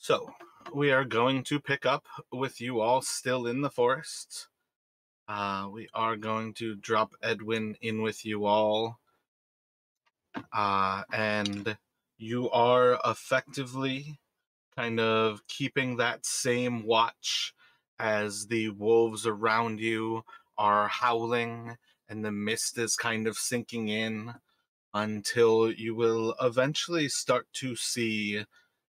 So, we are going to pick up with you all still in the forest. We are going to drop Edwin in with you all. And you are effectively kind of keeping that same watch as the wolves around you are howling and the mist is kind of sinking in until you will eventually start to see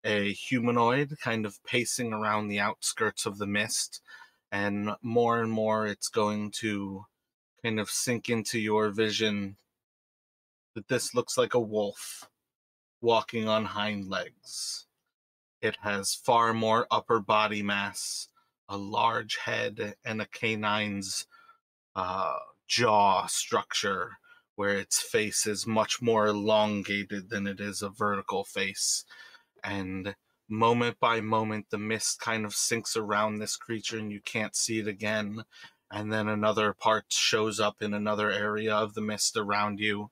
a humanoid kind of pacing around the outskirts of the mist. And more it's going to kind of sink into your vision that this looks like a wolf walking on hind legs. It has far more upper body mass, a large head, and a canine's uh, jaw structure, where its face is much more elongated than it is a vertical face. And moment by moment, the mist kind of sinks around this creature and you can't see it again. And then another part shows up in another area of the mist around you.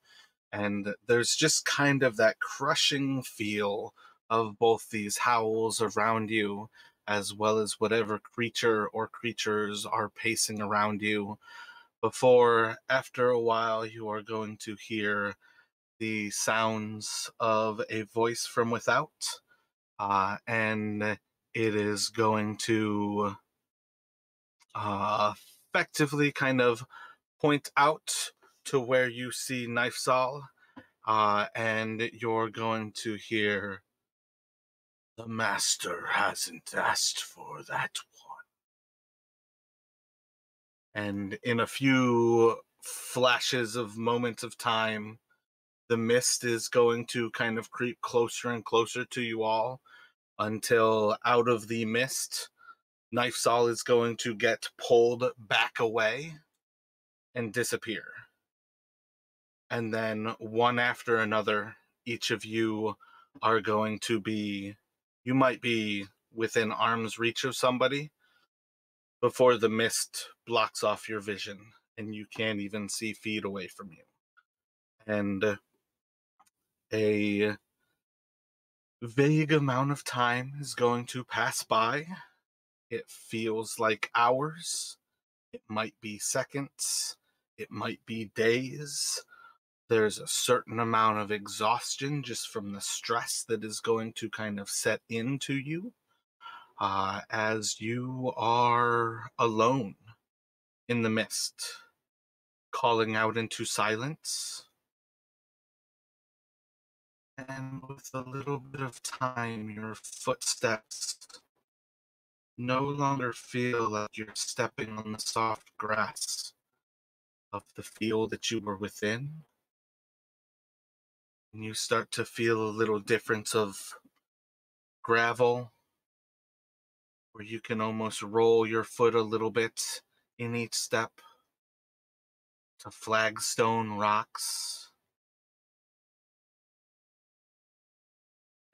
And there's just kind of that crushing feel of both these howls around you, as well as whatever creature or creatures are pacing around you. Before, after a while, you are going to hear the sounds of a voice from without, and it is going to effectively kind of point out to where you see Knifesall, and you're going to hear, "The master hasn't asked for that one." And in a few flashes of moments of time, the mist is going to kind of creep closer and closer to you all until out of the mist, Knifesall is going to get pulled back away and disappear. And then one after another, each of you are going to be, you might be within arm's reach of somebody before the mist blocks off your vision and you can't even see feet away from you. And a vague amount of time is going to pass by. It feels like hours. It might be seconds. It might be days. There's a certain amount of exhaustion just from the stress that is going to kind of set into you as you are alone in the mist, calling out into silence. And with a little bit of time, your footsteps no longer feel like you're stepping on the soft grass of the field that you were within. And you start to feel a little difference of gravel, where you can almost roll your foot a little bit in each step, to flagstone rocks.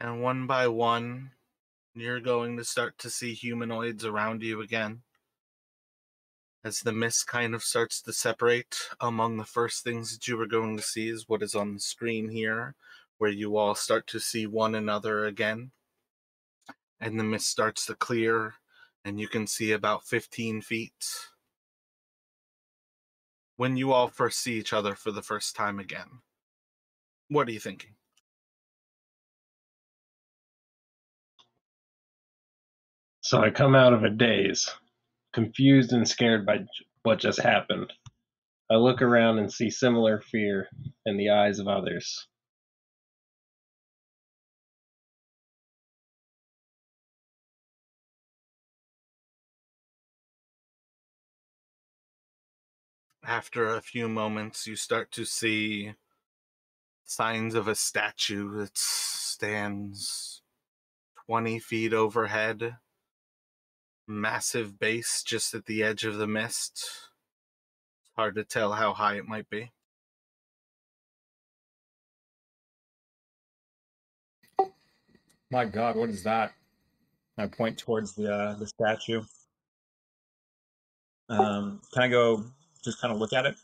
And one by one, you're going to start to see humanoids around you again. As the mist kind of starts to separate, among the first things that you are going to see is what is on the screen here, where you all start to see one another again. And the mist starts to clear, and you can see about 15 feet. When you all first see each other for the first time again, what are you thinking? So I come out of a daze, confused and scared by what just happened. I look around and see similar fear in the eyes of others. After a few moments, you start to see signs of a statue that stands 20 feet overhead, massive base just at the edge of the mist. It's hard to tell how high it might be. My God, what is that? I point towards the statue. Can I go just kind of look at it?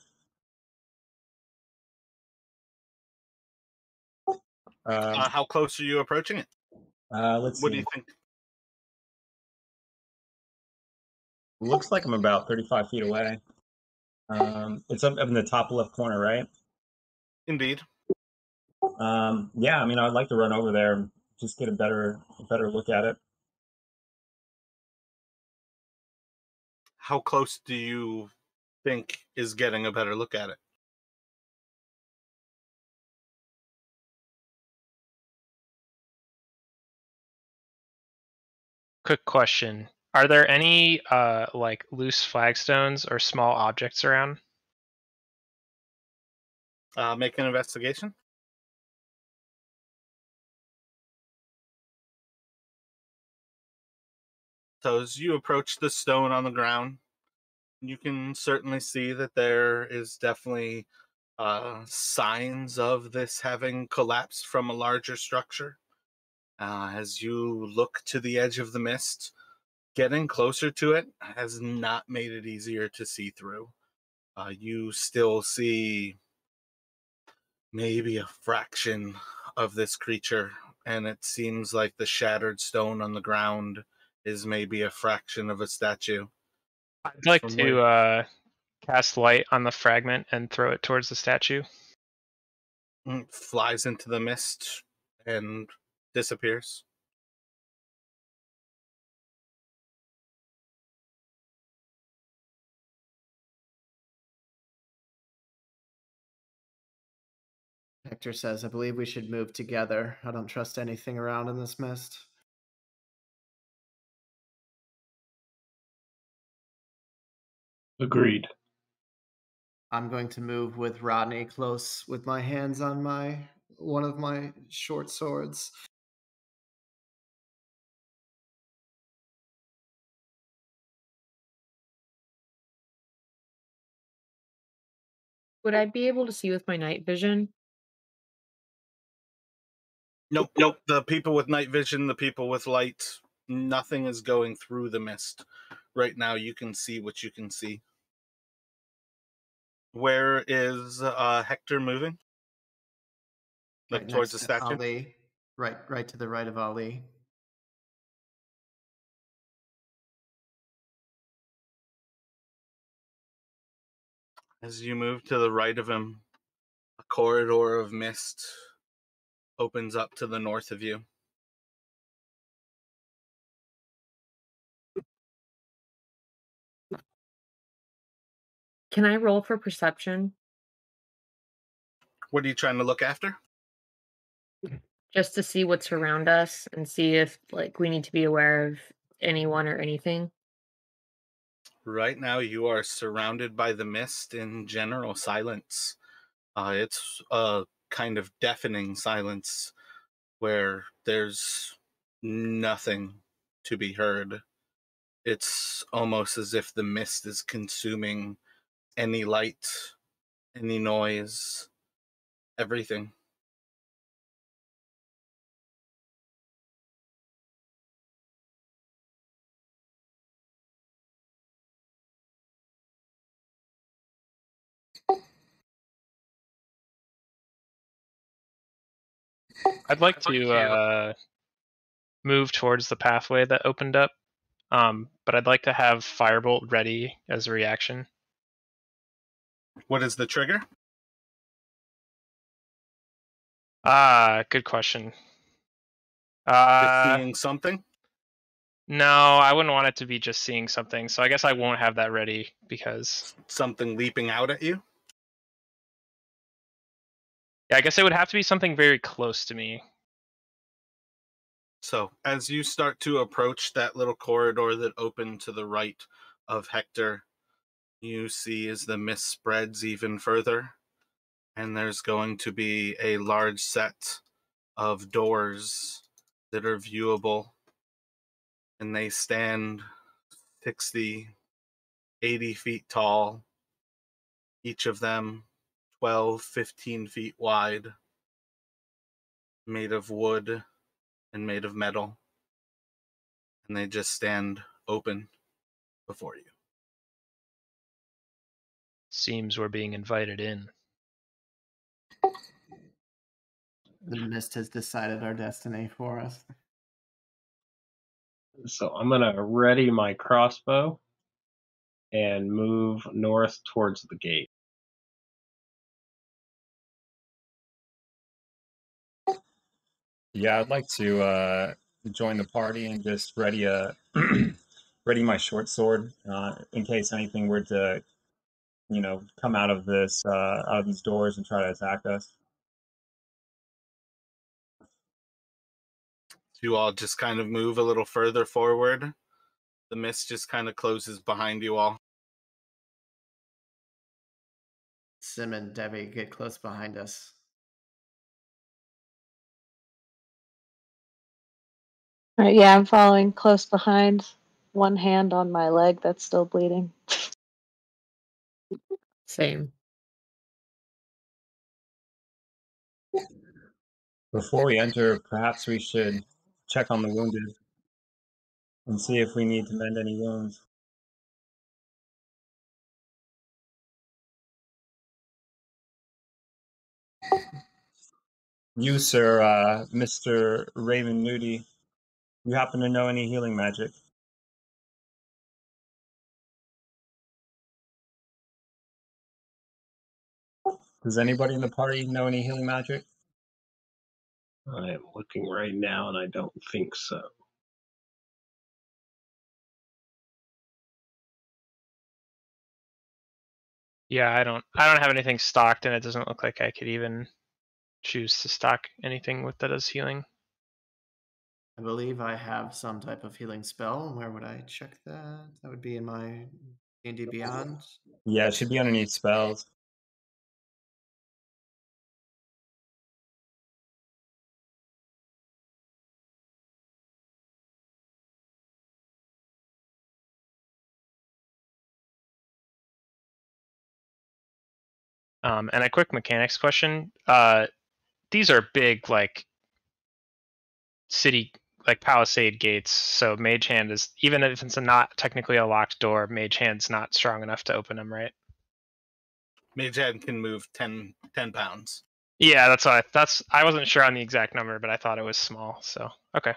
How close are you approaching it? Let's What do see. you think? looks like I'm about 35 feet away. It's up in the top left corner, right? Indeed. Yeah, I mean, I'd like to run over there and just get a better look at it. How close do you think is getting a better look at it? Quick question. Are there any like loose flagstones or small objects around? Make an investigation. So as you approach the stone on the ground, you can certainly see that there is definitely signs of this having collapsed from a larger structure. As you look to the edge of the mist, getting closer to it has not made it easier to see through. You still see maybe a fraction of this creature, and it seems like the shattered stone on the ground is maybe a fraction of a statue. I'd like From where to cast light on the fragment and throw it towards the statue. flies into the mist and disappears. Hector says, I believe we should move together. I don't trust anything around in this mist. Agreed. I'm going to move with Rodney close with my hands on one of my short swords. Would I be able to see with my night vision? Nope, nope. The people with night vision, the people with light, nothing is going through the mist. Right now, you can see what you can see. Where is Hector moving? Like Right towards the next to statue? Ali. Right to the right of Ali. As you move to the right of him, a corridor of mist opens up to the north of you. Can I roll for perception? What are you trying to look after? Just to see what's around us and see if like we need to be aware of anyone or anything. Right now, you are surrounded by the mist in general silence. It's a kind of deafening silence where there's nothing to be heard. It's almost as if the mist is consuming any light, any noise, everything. I'd like to move towards the pathway that opened up, but I'd like to have Firebolt ready as a reaction. What is the trigger? Good question. Just seeing something? No, I wouldn't want it to be just seeing something, so I guess I won't have that ready because... Something leaping out at you? Yeah, I guess it would have to be something very close to me. So, as you start to approach that little corridor that opened to the right of Hector, you see as the mist spreads even further, and there's going to be a large set of doors that are viewable, and they stand 60, 80 feet tall, each of them 12, 15 feet wide, made of wood and made of metal, and they just stand open before you. Seems we're being invited in. The mist has decided our destiny for us. So I'm gonna ready my crossbow and move north towards the gate. Yeah, I'd like to join the party and just ready ready my short sword in case anything were to, come out of these doors and try to attack us. You all just kind of move a little further forward. The mist just kind of closes behind you all. Sim and Debbie get close behind us. All right, yeah, I'm following close behind. One hand on my leg that's still bleeding. Same. Before we enter, perhaps we should check on the wounded and see if we need to mend any wounds. You, sir, Mr. Raven Moody, you happen to know any healing magic? Does anybody in the party know any healing magic? I am looking right now, and I don't think so. Yeah, I don't have anything stocked, and it doesn't look like I could even choose to stock anything with that as healing. I believe I have some type of healing spell. Where would I check that? That would be in my D&D Beyond. Yeah, it should be underneath spells. And a quick mechanics question. These are big, like, city, like, palisade gates, so Mage Hand is, even if it's not technically a locked door, Mage Hand's not strong enough to open them, right? Mage Hand can move 10 pounds. Yeah, I wasn't sure on the exact number, but I thought it was small, so okay.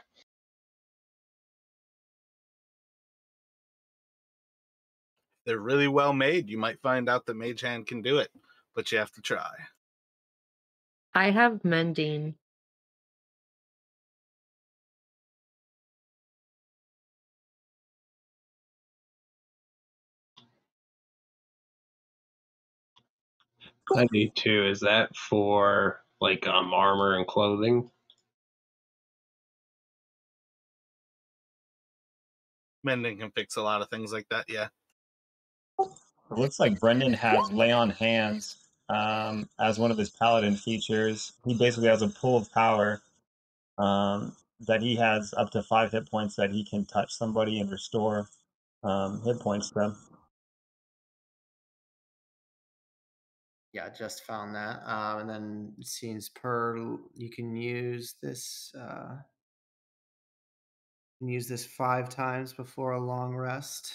They're really well made. You might find out that Mage Hand can do it, but you have to try. I have mending. I do too. Is that for like armor and clothing? Mending can fix a lot of things like that, yeah. It looks like Brendan has Lay on Hands as one of his paladin features. He basically has a pool of power that he has up to 5 hit points that he can touch somebody and restore hit points to them. Yeah, I just found that. And then it seems you can use this. You can use this 5 times before a long rest.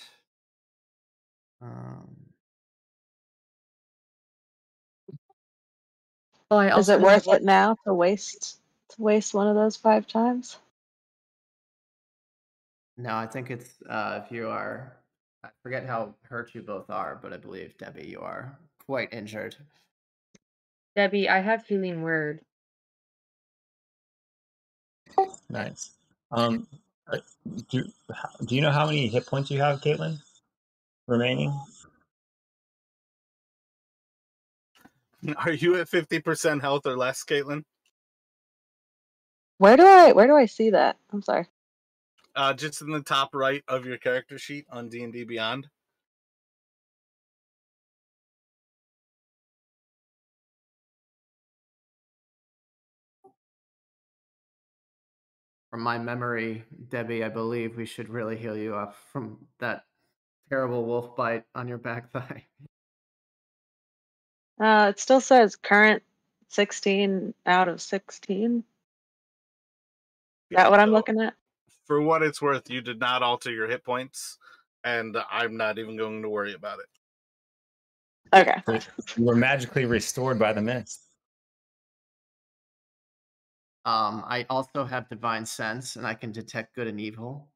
Oh, I Is also it worth it now to waste one of those 5 times? No, I think it's if you are. I forget how hurt you both are, but I believe Debbie, you are quite injured. Debbie, I have healing word. Nice. Do you know how many hit points you have, Caitlin, remaining? Are you at 50% health or less, Caitlin? Where do I see that? I'm sorry. Just in the top right of your character sheet on D&D Beyond. From my memory, Debbie, I believe we should really heal you up from that terrible wolf bite on your back thigh. It still says current 16 out of 16. Is that what I'm looking at? For what it's worth, you did not alter your hit points, and I'm not even going to worry about it. Okay. You were magically restored by the mist. I also have divine sense, and I can detect good and evil.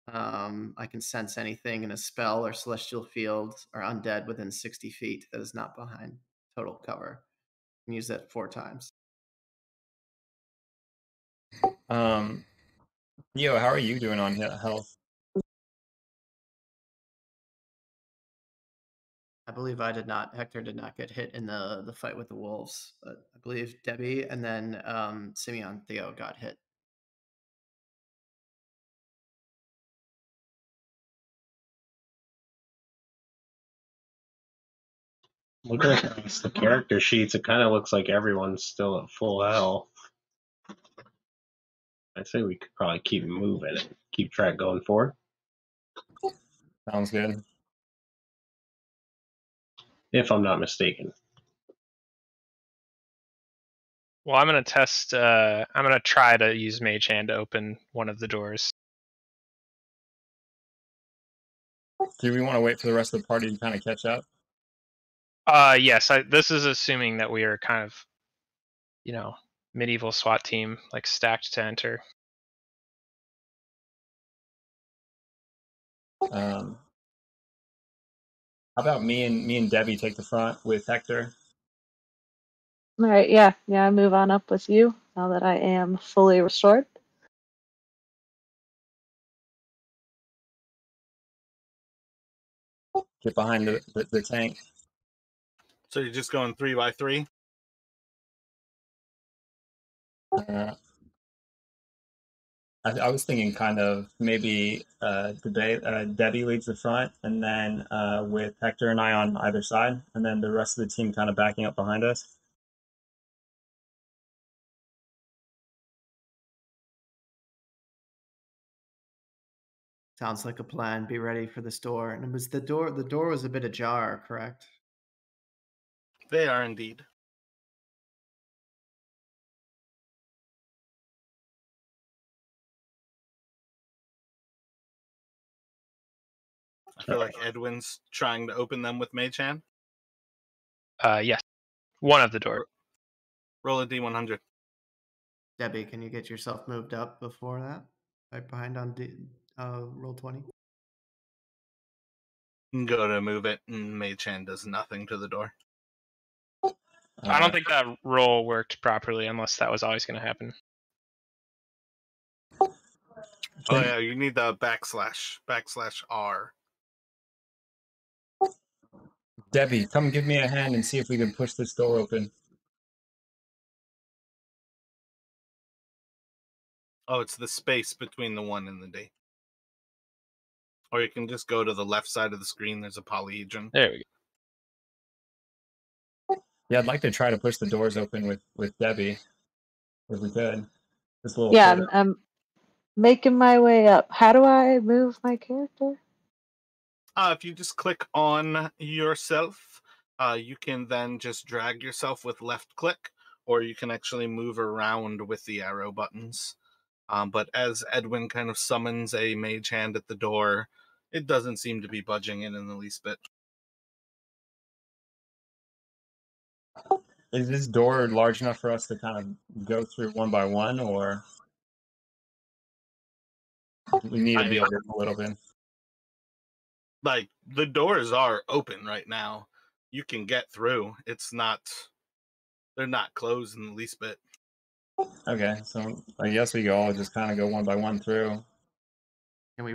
I can sense anything in a spell or celestial field or undead within 60 feet that is not behind total cover. I can use that 4 times. Yo, how are you doing on health? I believe Hector did not get hit in the fight with the wolves, but I believe Debbie and then Simeon Theo got hit. Looking across the character sheets, it kind of looks like everyone's still at full health. I say we could probably keep moving and keep track going forward. Sounds good. If I'm not mistaken. Well, I'm gonna test. I'm gonna try to use Mage Hand to open one of the doors. Do we want to wait for the rest of the party to kind of catch up? Yes. This is assuming that we are kind of, medieval SWAT team, like stacked to enter. How about me and Debbie take the front with Hector? All right, yeah, I move on up with you now that I am fully restored. Get behind the tank. So you're just going 3 by 3? I was thinking kind of maybe Debbie leads the front, and then with Hector and I on either side, and then the rest of the team kind of backing up behind us. Sounds like a plan. Be ready for this door. And it was the door. The door was a bit ajar, correct? They are indeed. I feel like Edwin's trying to open them with Mage Hand. Yes. One of the doors. Roll a D100. Debbie, can you get yourself moved up before that? Right behind on roll 20. You can go to move it, and Mage Hand does nothing to the door. I don't think that roll worked properly unless that was always going to happen. Oh yeah, you need the /R. Debbie, come give me a hand and see if we can push this door open. Oh, it's the space between the 1 and the D. Or you can just go to the left side of the screen. There's a polyhedron. There we go. Yeah, I'd like to try to push the doors open with Debbie, if we could. Just a little. Yeah, I'm making my way up. How do I move my character? If you just click on yourself, you can then just drag yourself with left click, or you can actually move around with the arrow buttons. But as Edwin kind of summons a Mage Hand at the door, it doesn't seem to be budging it in the least bit. Is this door large enough for us to kind of go through one by one, or we need to be able to pull it open? Like, the doors are open right now. You can get through. They're not closed in the least bit. Okay, so I guess we go all just kind of go one by one through. Can we,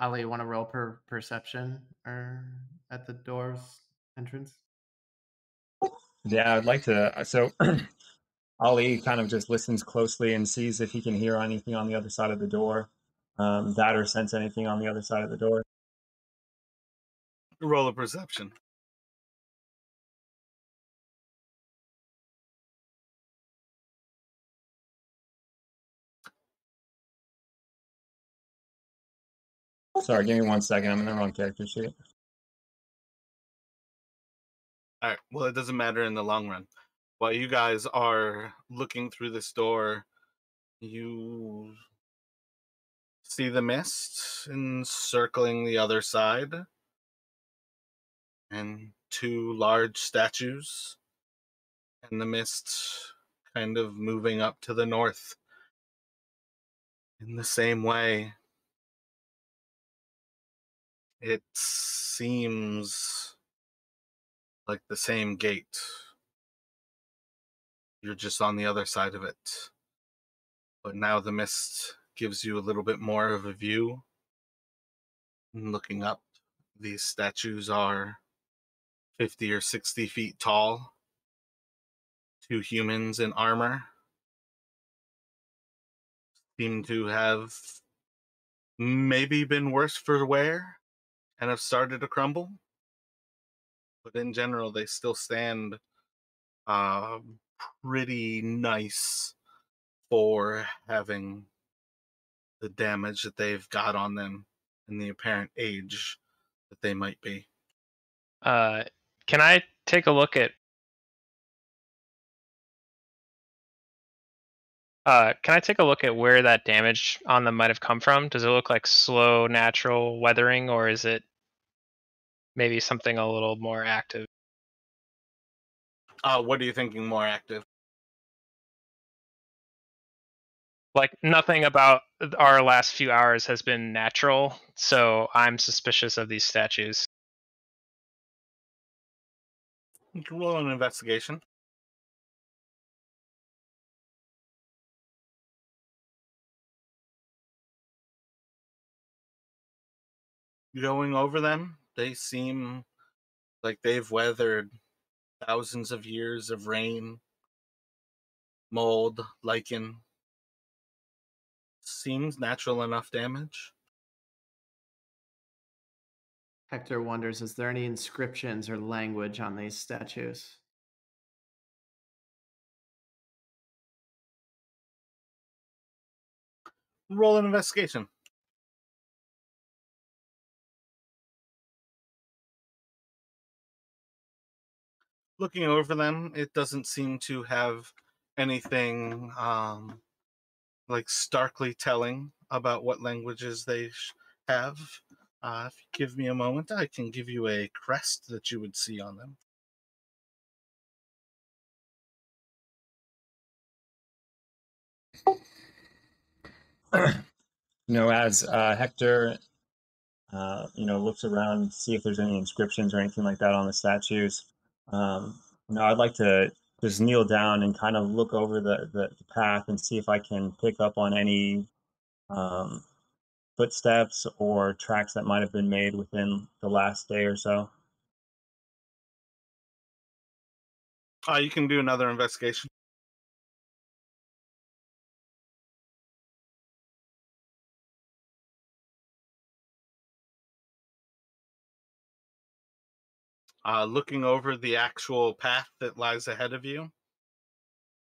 Ali, you want to roll perception or at the door's entrance? Yeah, I'd like to. So Ali kind of just listens closely and sees if he can hear anything on the other side of the door, that or sense anything on the other side of the door. Roll a perception. Sorry, give me 1 second. I'm in the wrong character sheet. All right. Well, it doesn't matter in the long run. While you guys are looking through this door, you see the mist encircling the other side, and 2 large statues, and the mist kind of moving up to the north. In the same way, It seems like the same gate. You're just on the other side of it. But now the mist gives you a little bit more of a view. And looking up, these statues are 50 or 60 feet tall. Two humans in armor seem to have maybe been worse for wear and have started to crumble. But in general, they still stand uh, pretty nice for having the damage that they've got on them and the apparent age that they might be. Can I take a look at? Can I take a look at where that damage on them might have come from? Does it look like slow, natural weathering, or is it maybe something a little more active? What are you thinking more active? Like nothing about our last few hours has been natural, so I'm suspicious of these statues. You can roll an investigation. Going over them, they seem like they've weathered thousands of years of rain, mold, lichen. Seems natural enough damage. Hector wonders, is there any inscriptions or language on these statues? Roll an investigation. Looking over them, it doesn't seem to have anything like starkly telling about what languages they have. If you give me a moment, I can give you a crest that you would see on them. As Hector, looks around, see if there's any inscriptions or anything like that on the statues. I'd like to just kneel down and kind of look over the path and see if I can pick up on any um, footsteps or tracks that might have been made within the last day or so. You can do another investigation. Looking over the actual path that lies ahead of you,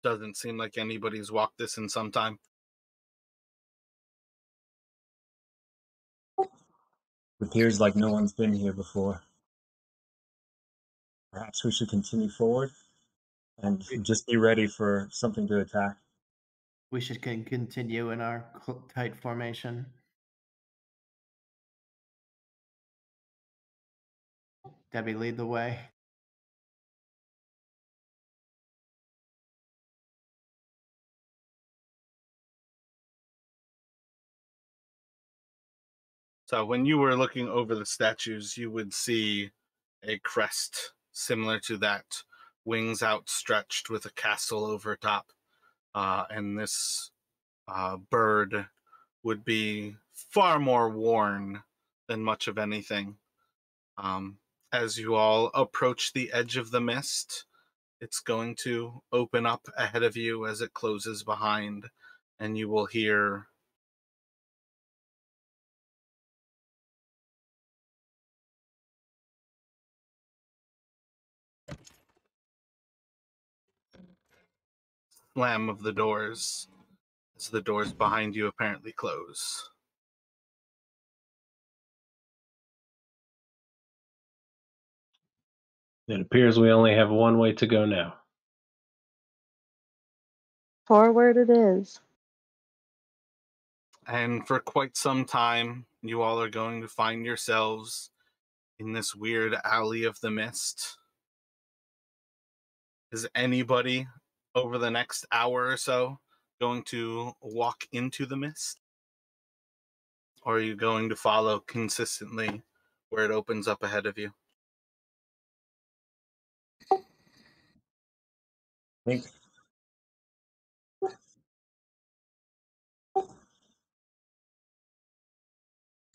doesn't seem like anybody's walked this in some time. It appears like no one's been here before. Perhaps we should continue forward and just be ready for something to attack. We should continue in our tight formation. Debbie, lead the way. So when you were looking over the statues, you would see a crest similar to that, wings outstretched with a castle over top. And this bird would be far more worn than much of anything. As you all approach the edge of the mist, it's going to open up ahead of you as it closes behind, and you will hear slam of the doors as the doors behind you apparently close. It appears we only have one way to go now. Forward it is. And for quite some time, you all are going to find yourselves in this weird alley of the mist. Is anybody over the next hour or so going to walk into the mist? Or are you going to follow consistently where it opens up ahead of you. I think.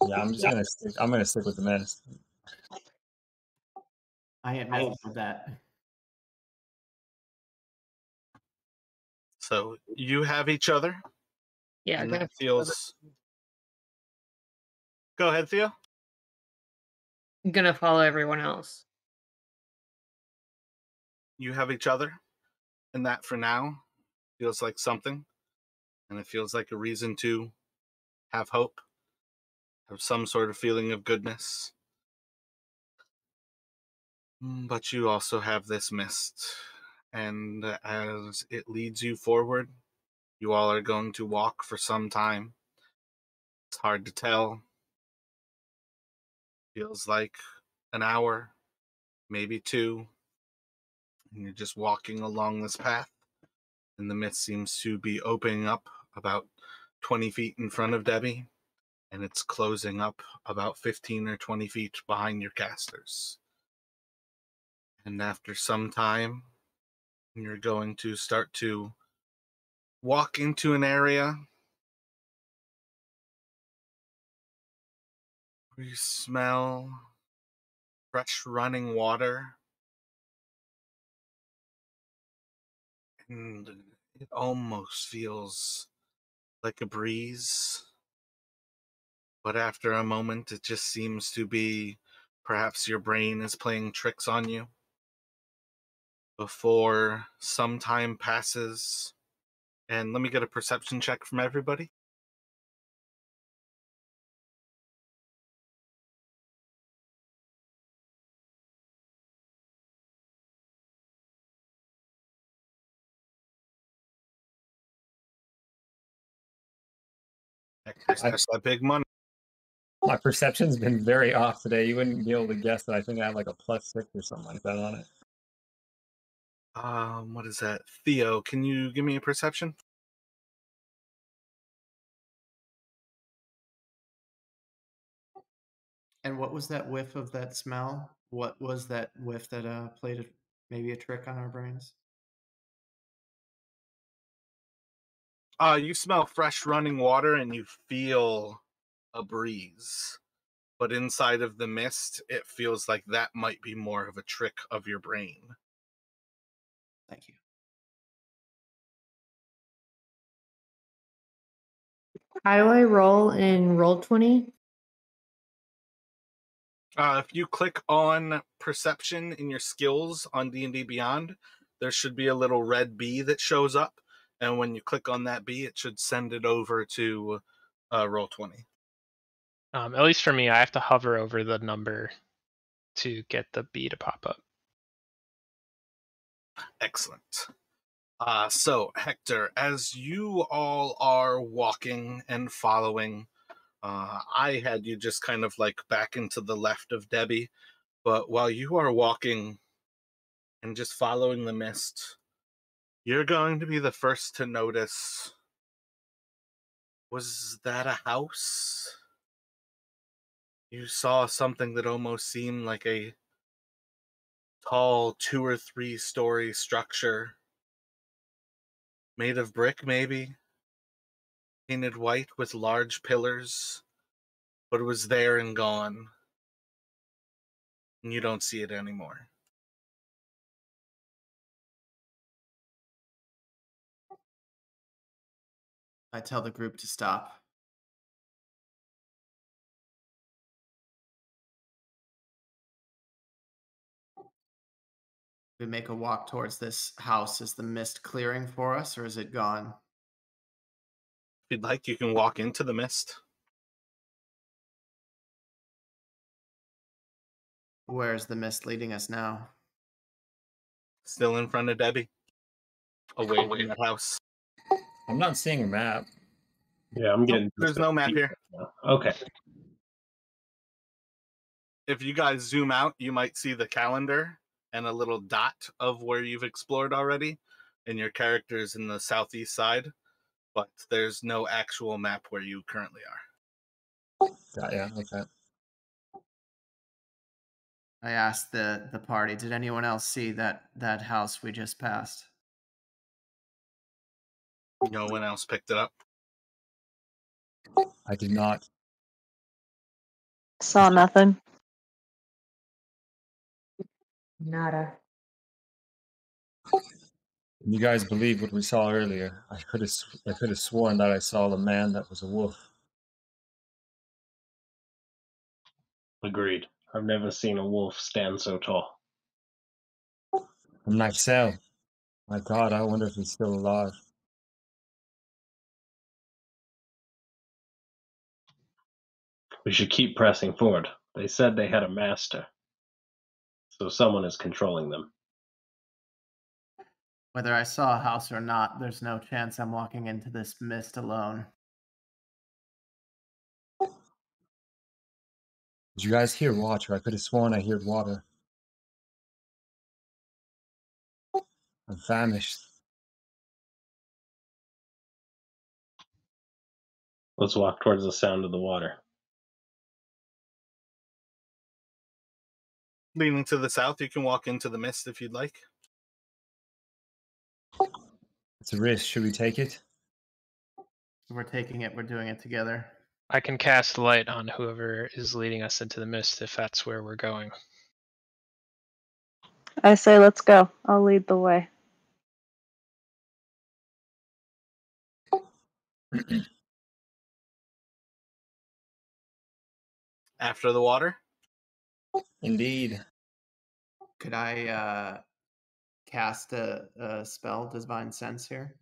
Yeah, I'm just gonna stick. I'm gonna stick with the Myst. I ain't messing with that. So you have each other, Yeah, and gonna that feels. Go ahead, Theo. follow everyone else. You have each other, and that for now feels like something, and it feels like a reason to have hope, have some sort of feeling of goodness. But you also have this Myst, and as it leads you forward, you all are going to walk for some time. It's hard to tell. Feels like an hour, maybe two, and you're just walking along this path, and the Myst seems to be opening up about 20 feet in front of Debbie, and it's closing up about 15 or 20 feet behind your casters. And after some time, you're going to start to walk into an area where you smell fresh running water, and it almost feels like a breeze. But after a moment, it just seems to be perhaps your brain is playing tricks on you. Before some time passes, and let me get a perception check from everybody. That's that big money. My perception's been very off today. You wouldn't be able to guess that. I think I have like a +6 or something like that on it. What is that? Theo, can you give me a perception? And what was that whiff of that smell? What was that whiff that played maybe a trick on our brains? You smell fresh running water and you feel a breeze. But inside of the Myst, it feels like that might be more of a trick of your brain. Thank you. How do I roll in Roll20? If you click on perception in your skills on D&D Beyond, there should be a little red bee that shows up, and when you click on that bee, it should send it over to Roll20. At least for me, I have to hover over the number to get the B to pop up. Excellent. So, Hector, as you all are walking and following, I had you just kind of like back into the left of Debbie, but while you are walking and just following the Myst, you're going to be the first to notice. Was that a house? You saw something that almost seemed like a tall 2 or 3 story structure. Made of brick, maybe? Painted white with large pillars. But it was there and gone. And you don't see it anymore. I tell the group to stop. We make a walk towards this house. Is the Myst clearing for us, or is it gone? If you'd like, you can walk into the Myst. Where's the Myst leading us now? Still in front of Debbie. Away from that house. I'm not seeing a map. Yeah, I'm getting. There's no map here. Okay. If you guys zoom out, you might see the calendar and a little dot of where you've explored already, and your character is in the southeast side, but there's no actual map where you currently are. Yeah, okay. I asked the party, did anyone else see that house we just passed? No one else picked it up. I did not. Saw nothing. Nada. Can you guys believe what we saw earlier? I could have sworn that I saw a man that was a wolf. Agreed. I've never seen a wolf stand so tall. And myself. My God, I wonder if he's still alive. We should keep pressing forward. They said they had a master, so someone is controlling them. Whether I saw a house or not, there's no chance I'm walking into this mist alone. Did you guys hear water? I could have sworn I heard water. I'm famished. Let's walk towards the sound of the water. Leaning to the south, you can walk into the mist if you'd like. It's a risk. Should we take it? If we're taking it, we're doing it together. I can cast light on whoever is leading us into the mist if that's where we're going. I say let's go. I'll lead the way. After the water, Indeed. Could I cast a spell, Divine Sense, here?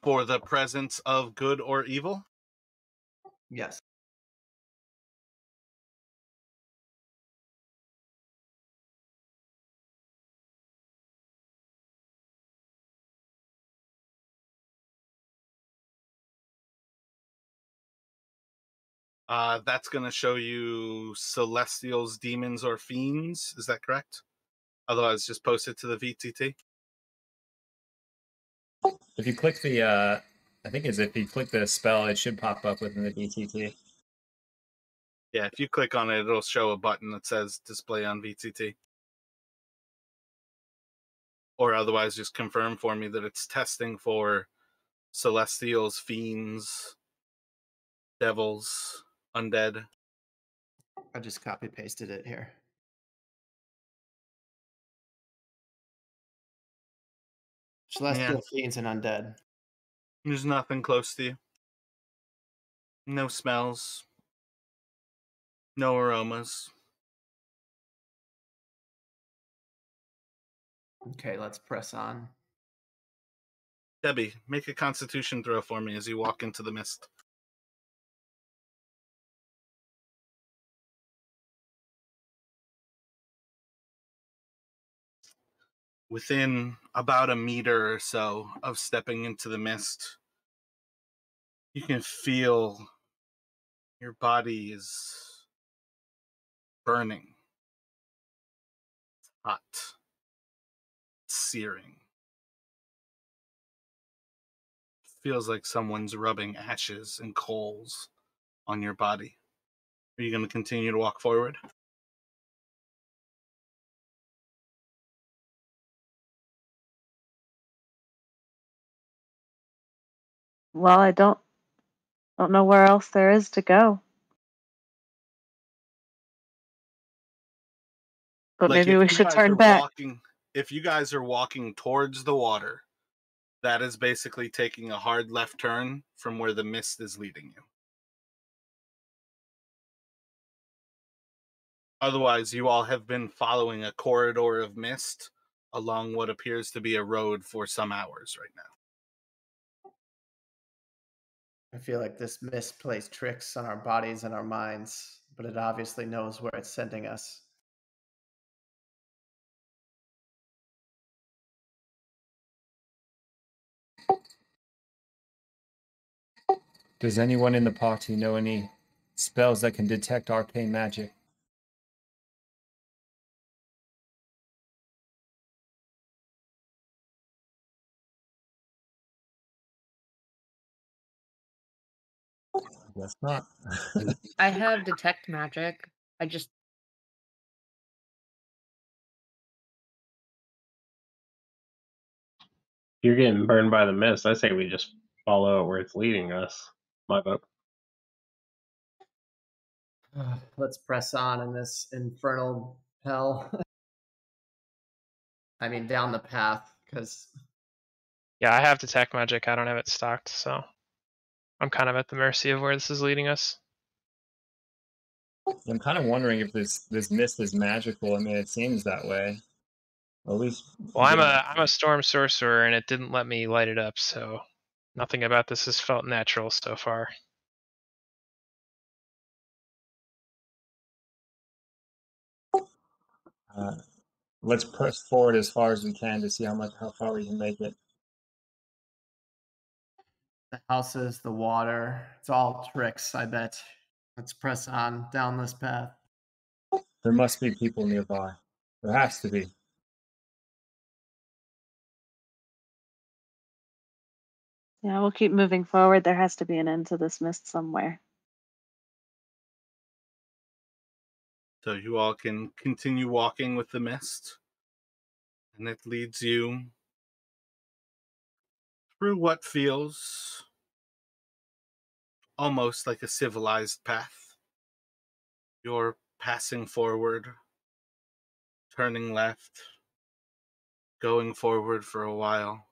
for the presence of good or evil. Yes. That's going to show you celestials, demons, or fiends. Is that correct? Otherwise, just post it to the VTT. If you click the, I think it's if you click the spell, it should pop up within the BTT. Yeah, if you click on it, it'll show a button that says display on VTT. Or otherwise, just confirm for me that it's testing for celestials, fiends, devils, undead. I just copy pasted it here. Celestial fiends and undead. There's nothing close to you. No smells. No aromas. Okay, let's press on. Debbie, make a constitution throw for me as you walk into the mist. Within about a meter or so of stepping into the mist, you can feel your body is burning. It's hot. It's searing. Feels like someone's rubbing ashes and coals on your body. Are you going to continue to walk forward? Well, I don't know where else there is to go. But Like maybe we should turn back. If you guys are walking towards the water, that is basically taking a hard left turn from where the mist is leading you. Otherwise, you all have been following a corridor of mist along what appears to be a road for some hours right now. I feel like this mist plays tricks on our bodies and our minds, but it obviously knows where it's sending us. Does anyone in the party know any spells that can detect arcane magic? Guess not. I have detect magic. I just If you're getting burned by the mist, I say we just follow it where it's leading us. My vote. Let's press on in this infernal hell. I mean, down the path, because Yeah, I have detect magic. I don't have it stocked, so I'm kind of at the mercy of where this is leading us. I'm kind of wondering if this mist is magical. I mean, it seems that way. At least. Well, I'm a storm sorcerer, and it didn't let me light it up, so nothing about this has felt natural so far. Let's push forward as far as we can to see how far we can make it. the houses, the water, it's all tricks, I bet. Let's press on down this path. There must be people nearby. There has to be. Yeah, we'll keep moving forward. There has to be an end to this mist somewhere. So you all can continue walking with the mist, and it leads you through what feels almost like a civilized path. You're passing forward, turning left, going forward for a while,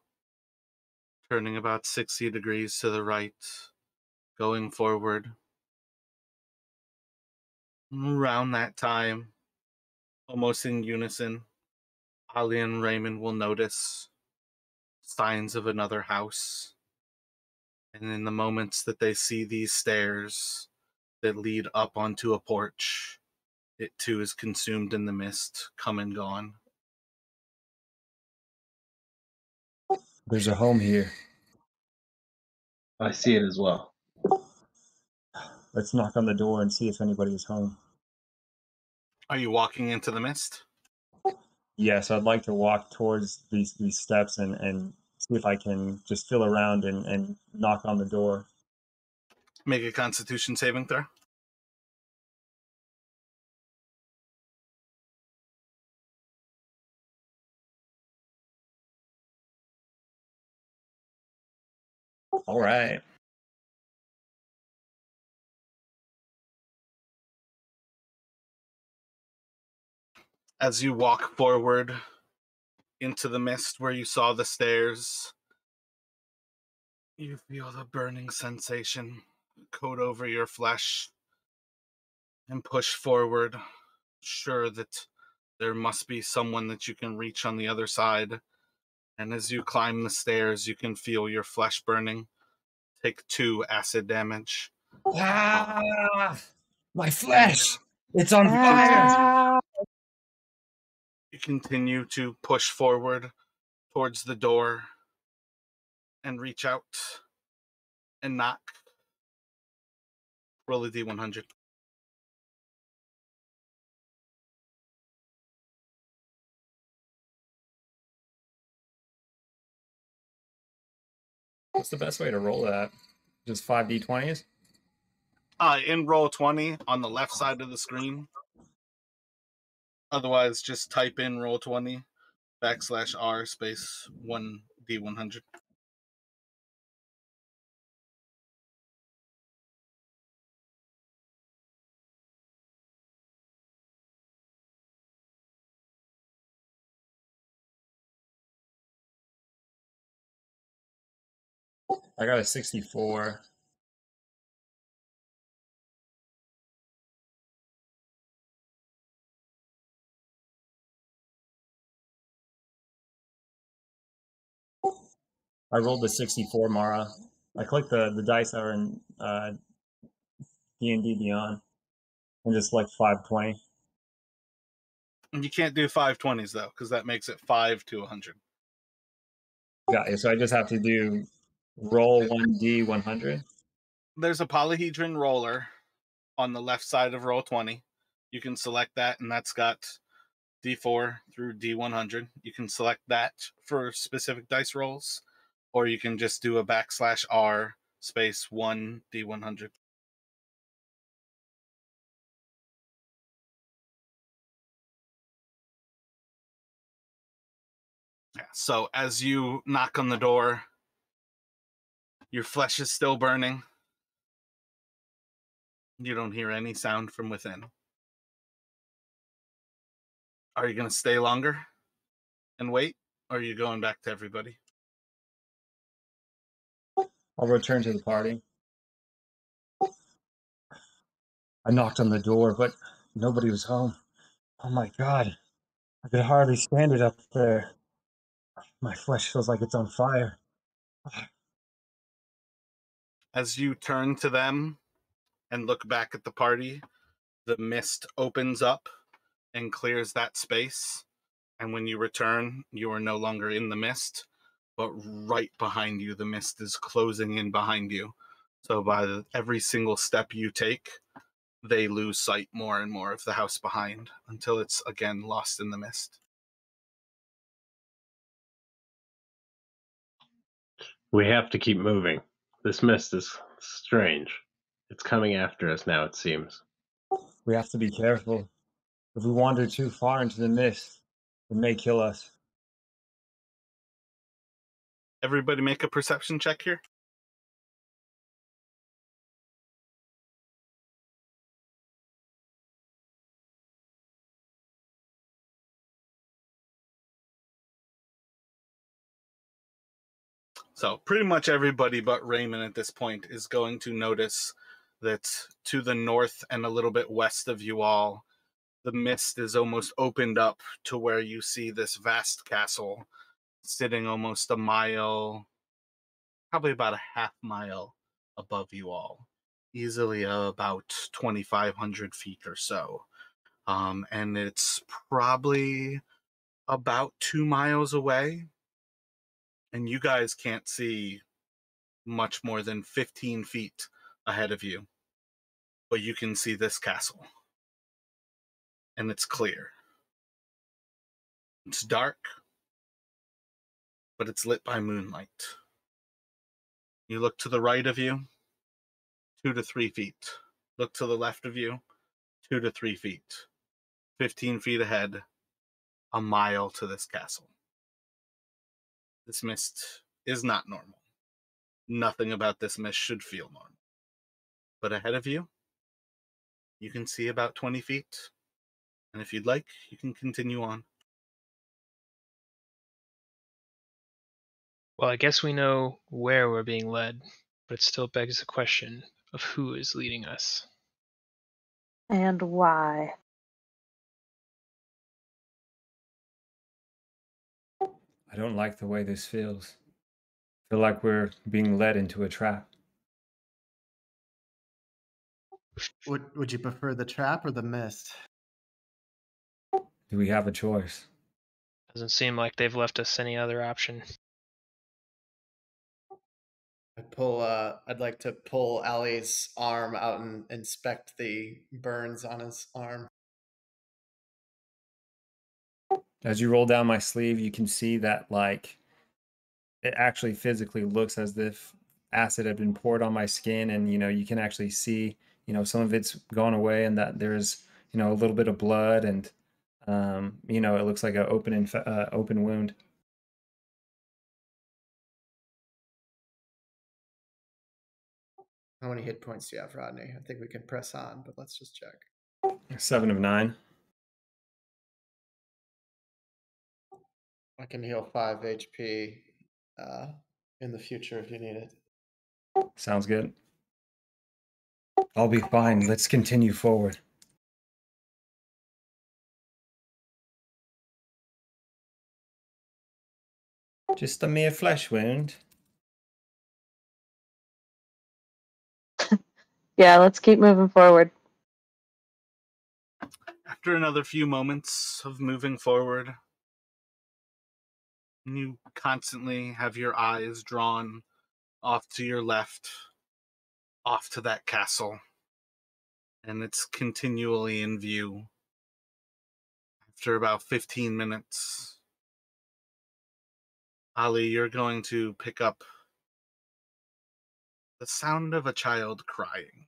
turning about 60 degrees to the right, going forward. Around that time, almost in unison, Ali and Raymond will notice signs of another house. And in the moments that they see these stairs that lead up onto a porch, it too is consumed in the mist, come and gone. There's a home here. I see it as well. Let's knock on the door and see if anybody is home. Are you walking into the mist? Yes, I'd like to walk towards these steps and see if I can just feel around and knock on the door. Make a constitution saving throw. All right. As you walk forward into the mist where you saw the stairs, you feel the burning sensation coat over your flesh and push forward, sure that there must be someone that you can reach on the other side. And as you climb the stairs, you can feel your flesh burning. Take 2 acid damage. Ah, my flesh! It's on You fire! continue, you continue to push forward towards the door and reach out and knock. Roll a d100. What's the best way to roll that? Just 5d20s? In roll 20 on the left side of the screen. Otherwise, just type in roll 20 /r space 1d100. I got a 64. I rolled the 64, Mara. I clicked the dice that are in D&D Beyond and just like 520. And you can't do 520s though, because that makes it 5 to 100. Got it. So I just have to do roll 1d 100. There's a polyhedron roller on the left side of roll 20. You can select that, and that's got D4 through D100. You can select that for specific dice rolls, or you can just do a /R space 1 D100. So as you knock on the door, your flesh is still burning. You don't hear any sound from within. Are you going to stay longer and wait, or are you going back to everybody? I'll return to the party. I knocked on the door, but nobody was home. Oh my God. I could hardly stand it up there. My flesh feels like it's on fire. As you turn to them and look back at the party, the mist opens up and clears that space. And when you return, you are no longer in the mist, but right behind you, the mist is closing in behind you. So by every single step you take, they lose sight more and more of the house behind until it's again lost in the mist. We have to keep moving. This mist is strange. It's coming after us now, it seems. We have to be careful. If we wander too far into the mist, it may kill us. Everybody make a perception check here. So pretty much everybody but Raymond at this point is going to notice that to the north and a little bit west of you all, the mist is almost opened up to where you see this vast castle sitting almost a mile, probably about a half mile above you all, easily about 2,500 feet or so. And it's probably about 2 miles away, and you guys can't see much more than 15 feet ahead of you. But you can see this castle, and it's clear. It's dark, but it's lit by moonlight. You look to the right of you, 2 to 3 feet. Look to the left of you, 2 to 3 feet. 15 feet ahead, a mile to this castle. This mist is not normal. Nothing about this mist should feel normal. But ahead of you, you can see about 20 feet. And if you'd like, you can continue on. Well, I guess we know where we're being led, but it still begs the question of who is leading us. And why? I don't like the way this feels. I feel like we're being led into a trap. Would you prefer the trap or the mist? Do we have a choice? Doesn't seem like they've left us any other option. I'd like to pull Ali's arm out and inspect the burns on his arm. As you roll down my sleeve, you can see that, like, it actually physically looks as if acid had been poured on my skin, and you can actually see some of it's gone away, and that there's a little bit of blood, and it looks like an open wound. How many hit points do you have, Rodney? I think we can press on, but let's just check. 7 of 9. I can heal 5 HP in the future if you need it. Sounds good. I'll be fine. Let's continue forward. Just a mere flesh wound. Yeah, let's keep moving forward. After another few moments of moving forward, you constantly have your eyes drawn off to your left, off to that castle, and it's continually in view. After about 15 minutes, Ali, you're going to pick up the sound of a child crying.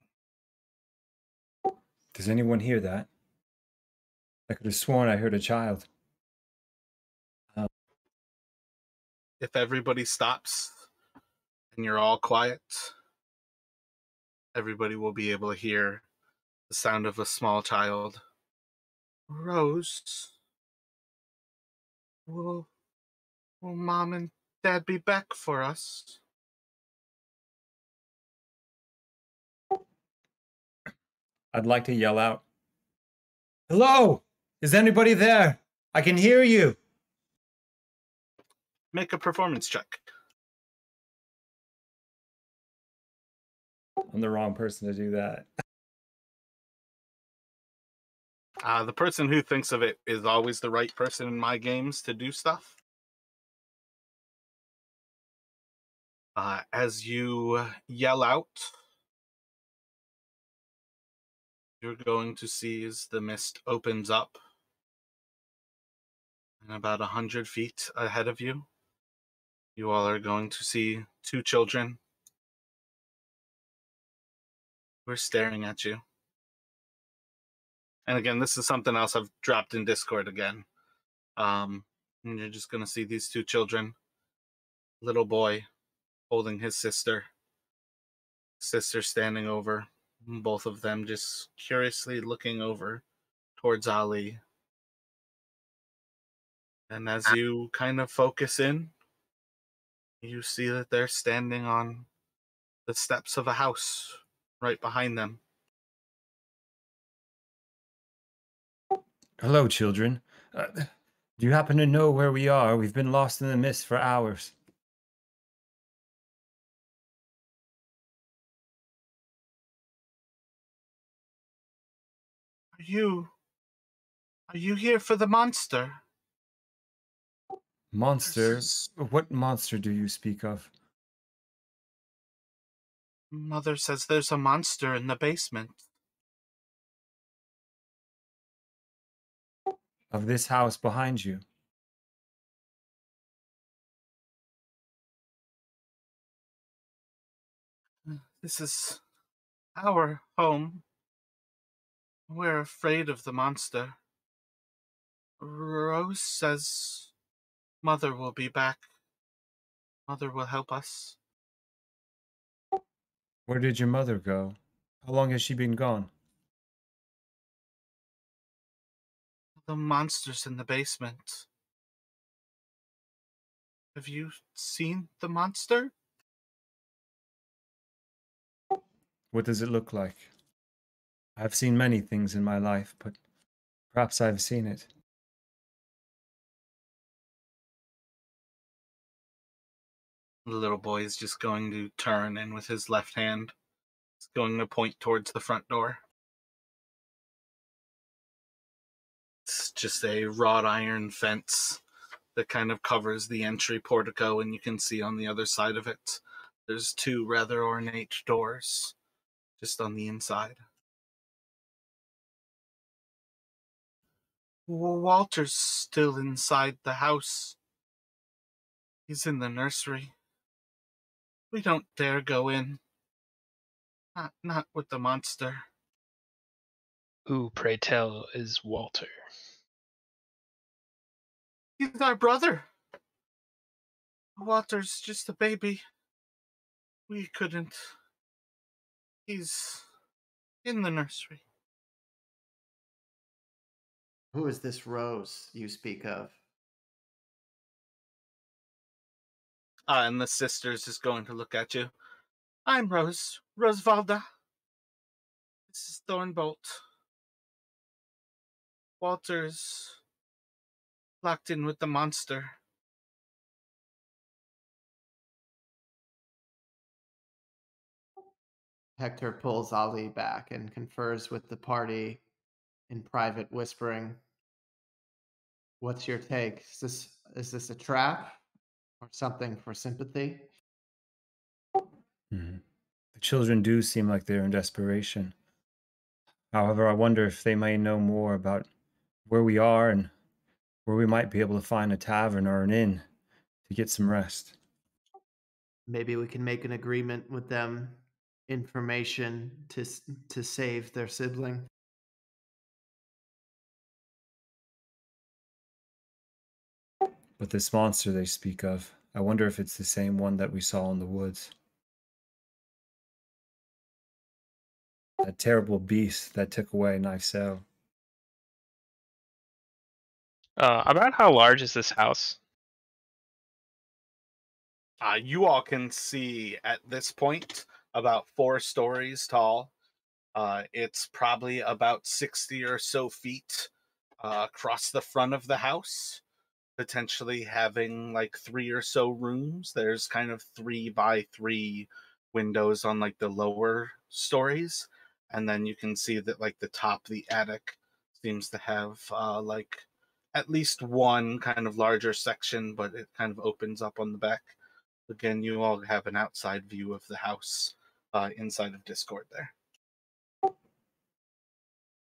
Does anyone hear that? I could have sworn I heard a child. if everybody stops and you're all quiet, everybody will be able to hear the sound of a small child. Rose, will Mom and Dad be back for us? I'd like to yell out, "Hello! Is anybody there? I can hear you!" Make a performance check. I'm the wrong person to do that. The person who thinks of it is always the right person in my games to do stuff. As you yell out, you're going to see as the mist opens up, and about 100 feet ahead of you, you all are going to see two children who are staring at you. And again, this is something else I've dropped in Discord again. And you're just going to see these two children, little boy holding his sister standing over, both of them just curiously looking over towards Ali. And as you kind of focus in, you see that they're standing on the steps of a house right behind them. Hello, children. Do you happen to know where we are? We've been lost in the mist for hours. Are you here for the monster? Monster? What monster do you speak of? Mother says there's a monster in the basement. Of this house behind you? This is our home. We're afraid of the monster. Rose says Mother will be back. Mother will help us. Where did your mother go? How long has she been gone? The monster's in the basement. Have you seen the monster? What does it look like? I've seen many things in my life, but perhaps I've seen it. The little boy is just going to turn and with his left hand, he's going to point towards the front door. It's just a wrought iron fence that kind of covers the entry portico, and you can see on the other side of it, there's two rather ornate doors just on the inside. Walter's still inside the house. He's in the nursery. We don't dare go in. Not with the monster. Who, pray tell, is Walter? He's our brother. Walter's just a baby. We couldn't. He's in the nursery. Who is this Rose you speak of? And the sister's just going to look at you. I'm Rose. Rosevalda. This is Thornbolt. Walter's locked in with the monster. Hector pulls Ali back and confers with the party in private, whispering, "What's your take? Is this a trap or something for sympathy?" The children do seem like they're in desperation. However, I wonder if they may know more about where we are and where we might be able to find a tavern or an inn to get some rest. Maybe we can make an agreement with them, information to save their sibling. But this monster they speak of, I wonder if it's the same one that we saw in the woods. That terrible beast that took away Nycel. About how large is this house? You all can see at this point about 4 stories tall. It's probably about 60 or so feet across the front of the house, potentially having like 3 or so rooms. There's kind of 3 by 3 windows on like the lower stories, and then you can see that like the top, the attic, seems to have like at least one kind of larger section, but it kind of opens up on the back. Again, you all have an outside view of the house inside of Discord there.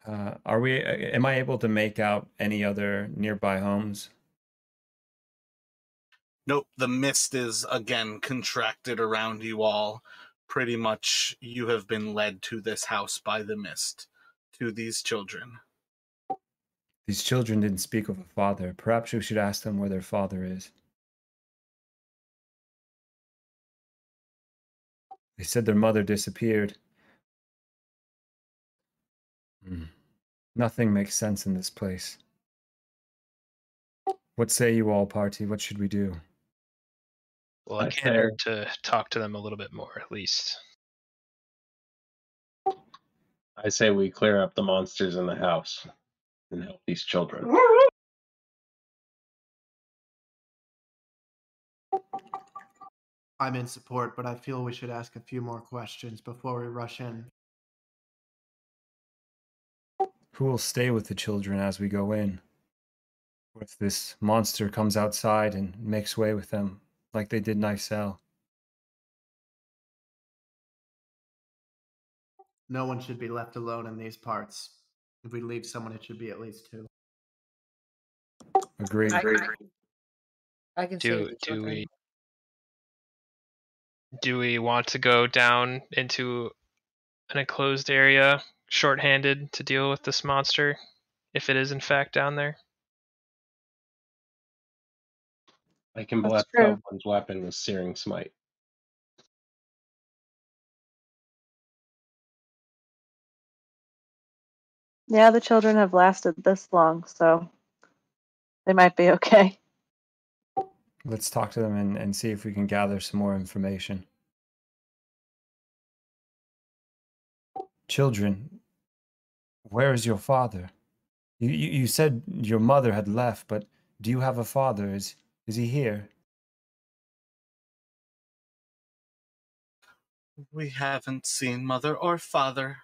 Am I able to make out any other nearby homes? Nope, the mist is again contracted around you all. Pretty much you have been led to this house by the mist, to these children. These children didn't speak of a father. Perhaps we should ask them where their father is. They said their mother disappeared. Nothing makes sense in this place. What say you all, party? What should we do? Well, I That's can't fair. hurt to talk to them a little bit more, at least. I say we clear up the monsters in the house and help these children. I'm in support, but I feel we should ask a few more questions before we rush in. Who will stay with the children as we go in? What if this monster comes outside and makes way with them, like they did Nycel? No one should be left alone in these parts. If we leave someone, it should be at least 2. Agreed. I can save Do the do children. we want to go down into an enclosed area, shorthanded, to deal with this monster, if it is in fact down there? I can That's bless true. someone's weapon with Searing Smite. Yeah, the children have lasted this long, so they might be okay. Let's talk to them and see if we can gather some more information. Children, where is your father? You said your mother had left, but do you have a father? Is he here? We haven't seen mother or father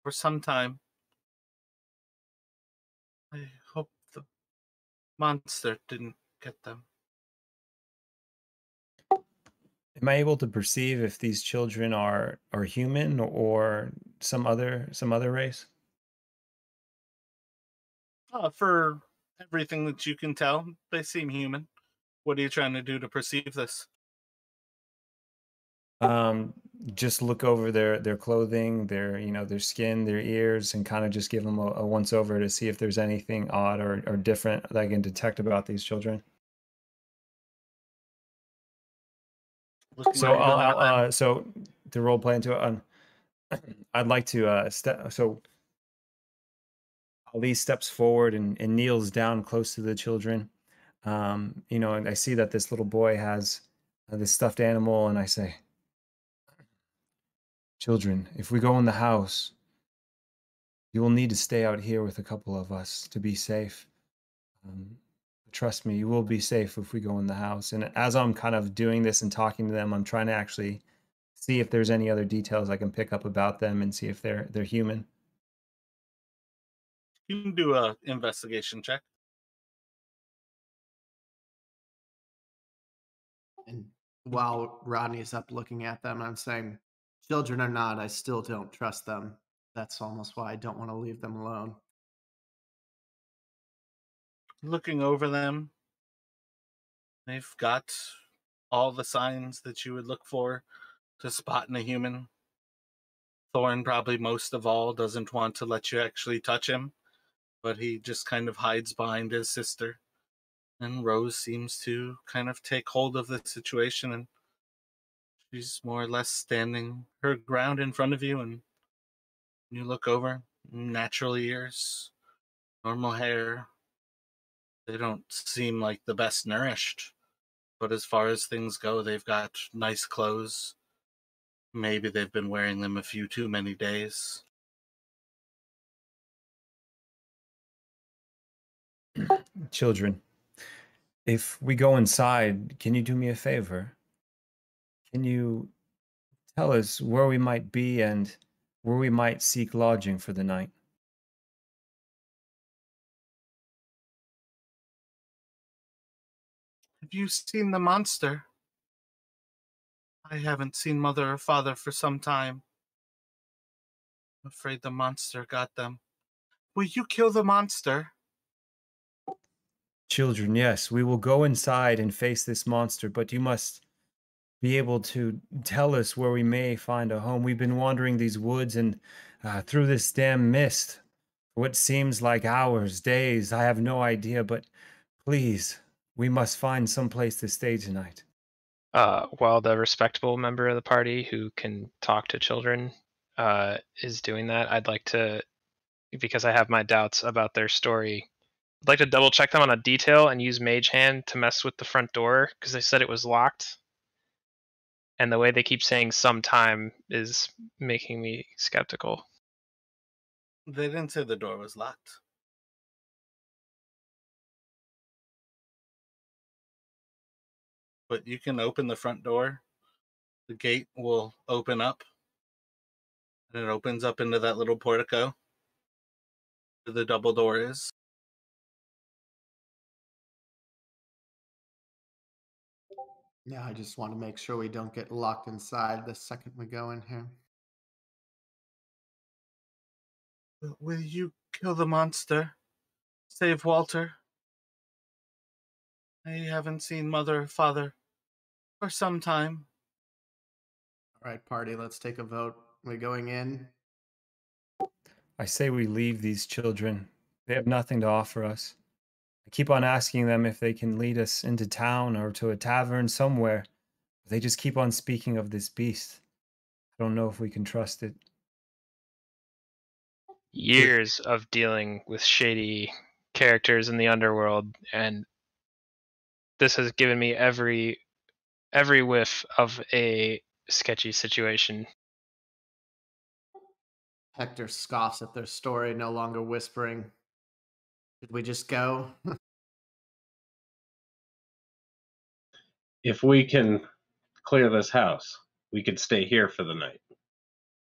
for some time. I hope the monster didn't get them. Am I able to perceive if these children are human or some other race? For everything that you can tell, they seem human. What are you trying to do to perceive this? Just look over their clothing, their skin, their ears, and kind of just give them a once over to see if there's anything odd or different that I can detect about these children. So so to role play into it, I'd like to so Ali steps forward and kneels down close to the children. And I see that this little boy has this stuffed animal, and I say, children, if we go in the house, you will need to stay out here with a couple of us to be safe. Trust me, you will be safe if we go in the house. And as I'm kind of doing this and talking to them, I'm trying to actually see if there's any other details I can pick up about them and see if they're human. You can do a investigation check. And while Rodney's up looking at them, I'm saying, children or not, I still don't trust them. That's almost why I don't want to leave them alone. Looking over them, they've got all the signs that you would look for to spot in a human. Thorn, probably most of all, doesn't want to let you actually touch him, but he just kind of hides behind his sister. And Rose seems to kind of take hold of the situation, and she's more or less standing her ground in front of you, and you look over, natural ears, normal hair. They don't seem like the best nourished, but as far as things go, they've got nice clothes. Maybe they've been wearing them a few too many days. Children, if we go inside, can you do me a favor? Can you tell us where we might be and where we might seek lodging for the night? Have you seen the monster? I haven't seen mother or father for some time. I'm afraid the monster got them. Will you kill the monster? Children, yes, we will go inside and face this monster, but you must be able to tell us where we may find a home. We've been wandering these woods and through this damn mist for what seems like hours, days. I have no idea, but please, we must find some place to stay tonight. While the respectable member of the party who can talk to children is doing that, I'd like to, because I have my doubts about their story, I'd like to double check them on a detail and use Mage Hand to mess with the front door because they said it was locked. And the way they keep saying sometime is making me skeptical. They didn't say the door was locked. But you can open the front door. The gate will open up. And it opens up into that little portico where the double door is. Yeah, I just want to make sure we don't get locked inside the second we go in here. Will you kill the monster? Save Walter? I haven't seen mother or father for some time. All right, party, let's take a vote. We going in? I say we leave these children. They have nothing to offer us. I keep on asking them if they can lead us into town or to a tavern somewhere. They just keep on speaking of this beast. I don't know if we can trust it. Years of dealing with shady characters in the underworld, and this has given me every whiff of a sketchy situation. Hector scoffs at their story, no longer whispering. Did we just go? If we can clear this house, we could stay here for the night,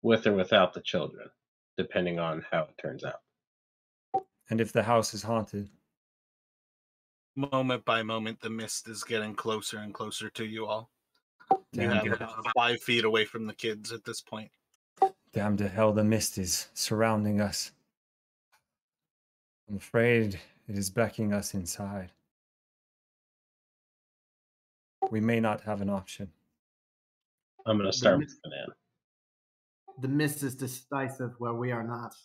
with or without the children, depending on how it turns out. And if the house is haunted, Moment by moment, the mist is getting closer and closer to you all. You damn have to, about 5 feet away from the kids at this point. damn to hell, the mist is surrounding us. I'm afraid it is beckoning us inside. We may not have an option. I'm going to The start mist- with Banana. The mist is decisive where we are not.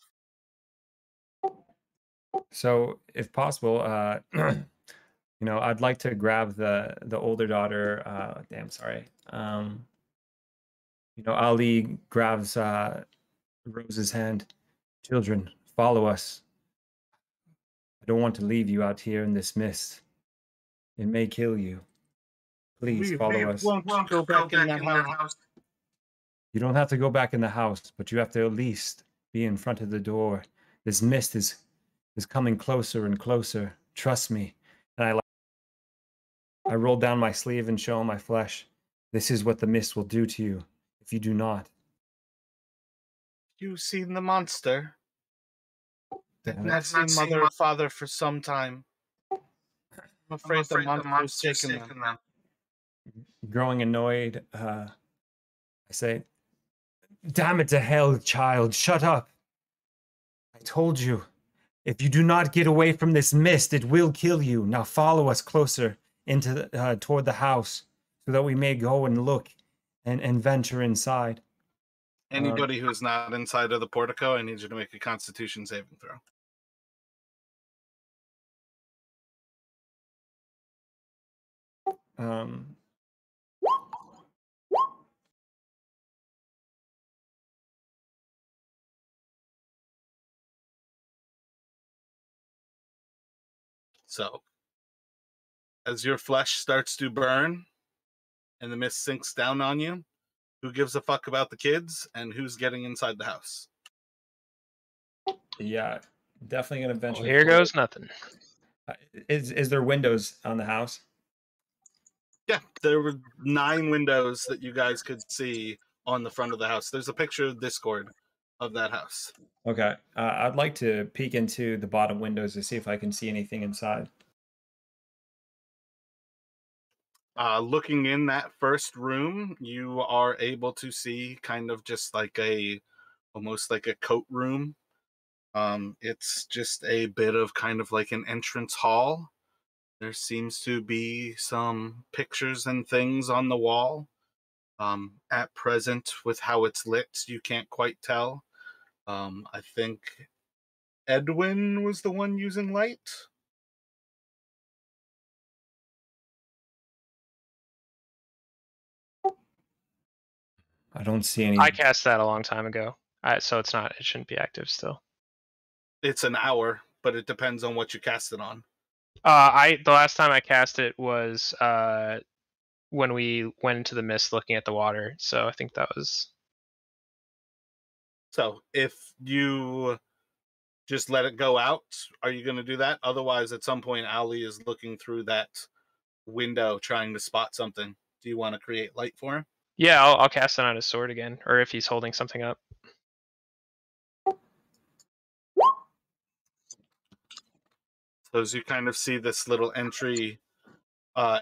So, if possible, I'd like to grab the older daughter. Ali grabs Rose's hand. Children, follow us. I don't want to leave you out here in this mist. It may kill you. Please follow us. Won't go back in that house. You don't have to go back in the house, but you have to at least be in front of the door. This mist is coming closer and closer. Trust me. And I roll down my sleeve and show my flesh. This is what the mist will do to you if you do not. You've seen the monster? Damn I've it. not seen mother or father for some time. I'm afraid the monster's taken them. Growing annoyed, I say, damn it to hell, child, shut up. I told you, if you do not get away from this mist, it will kill you. Now follow us closer into toward the house so that we may go and look and venture inside. Anybody who's not inside of the portico, I need you to make a Constitution saving throw. Um, So, as your flesh starts to burn and the mist sinks down on you, who gives a fuck about the kids and who's getting inside the house? yeah, definitely gonna venture. Well, here forward. goes nothing. Is there windows on the house? Yeah, there were 9 windows that you guys could see on the front of the house. There's a picture of Discord of that house. Okay, I'd like to peek into the bottom windows to see if I can see anything inside. Looking in that first room, you are able to see kind of just like almost like a coat room. It's just a bit of kind of like an entrance hall. There seems to be some pictures and things on the wall. At present, with how it's lit, you can't quite tell. I think Edwin was the one using light. I don't see any. I cast that a long time ago, so it shouldn't be active still. It's an hour, but it depends on what you cast it on. The last time I cast it was when we went into the mist looking at the water. So I think that was. So if you just let it go out, are you going to do that? Otherwise, at some point, Ali is looking through that window trying to spot something. Do you want to create light for him? Yeah, I'll cast it on his sword again, or if he's holding something up. So as you kind of see this little entry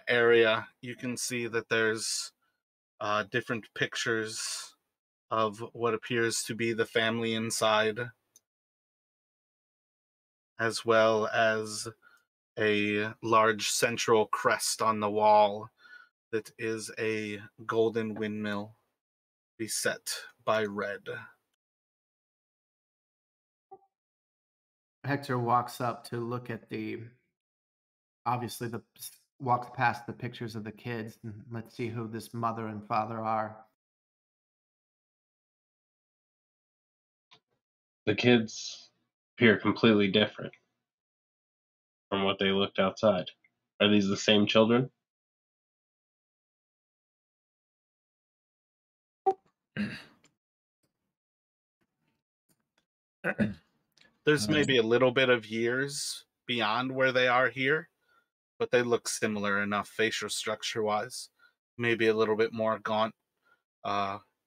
area, you can see that there's different pictures of what appears to be the family inside, as well as a large central crest on the wall that is a golden windmill beset by red. Hector walks up to look at obviously walks past the pictures of the kids, and let's see who this mother and father are. The kids appear completely different from what they looked outside. Are these the same children? There's maybe a little bit of years beyond where they are here, but they look similar enough facial structure wise. Maybe a little bit more gaunt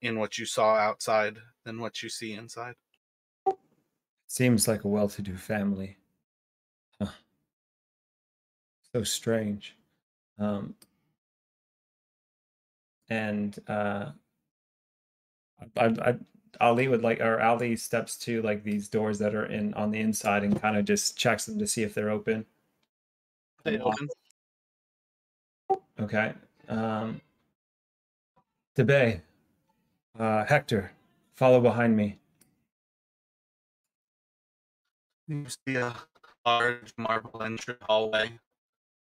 in what you saw outside than what you see inside. Seems like a well-to-do family. Huh. So strange. And Ali would like, or Ali steps to like these doors that are on the inside and kind of just checks them to see if they're open. They open. Okay. Debay, Hector, follow behind me. You see a large marble entry hallway,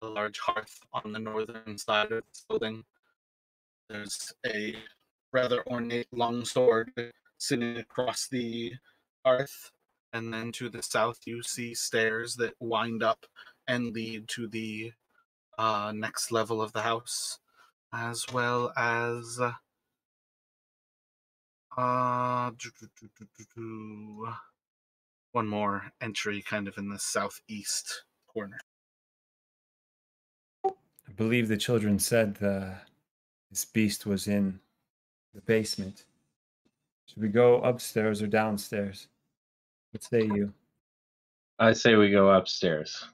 a large hearth on the northern side of this building. There's a rather ornate longsword sitting across the hearth, and then to the south you see stairs that wind up and lead to the next level of the house, as well as one more entry kind of in the southeast corner. I believe the children said this beast was in the basement. Should we go upstairs or downstairs? What say you? I say we go upstairs,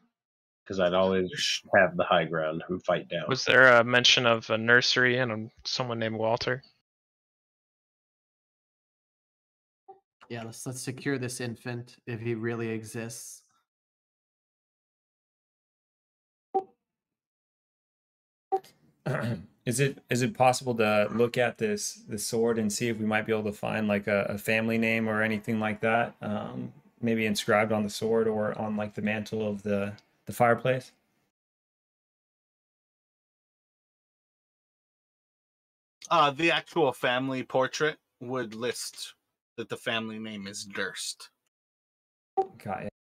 because I'd always have the high ground and fight down. Was there a mention of a nursery and someone named Walter? Yeah, let's secure this infant if he really exists. Is it possible to look at this sword and see if we might be able to find like a family name or anything like that? Maybe inscribed on the sword or on like the mantle of the fireplace? The actual family portrait would list that the family name is Durst. Got it.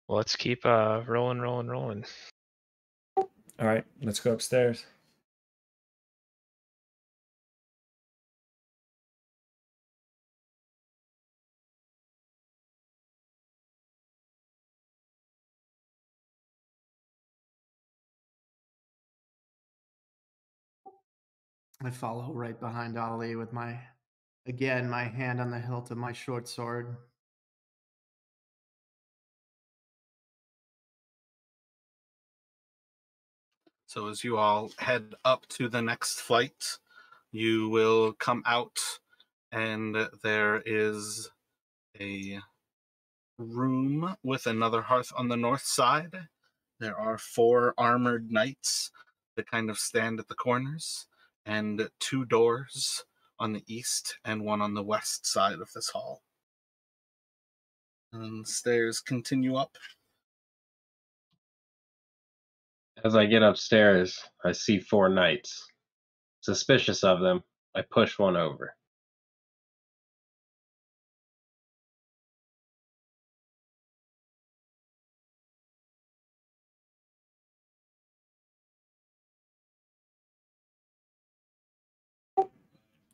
Well, let's keep rolling. All right, let's go upstairs. I follow right behind Ali with my hand on the hilt of my short sword. So as you all head up to the next flight, you will come out, and there is a room with another hearth on the north side. There are 4 armored knights that kind of stand at the corners, and 2 doors on the east and 1 on the west side of this hall. And stairs continue up. As I get upstairs, I see 4 knights. Suspicious of them, I push one over.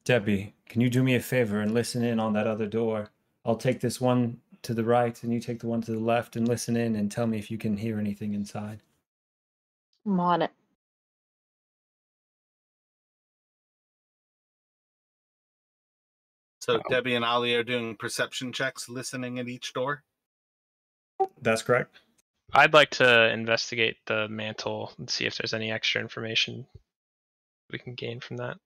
Debbie, can you do me a favor and listen in on that other door? I'll take this one to the right and you take the one to the left and listen in and tell me if you can hear anything inside. I'm on it. So Debbie and Ali are doing perception checks, listening at each door. That's correct. I'd like to investigate the mantle and see if there's any extra information we can gain from that.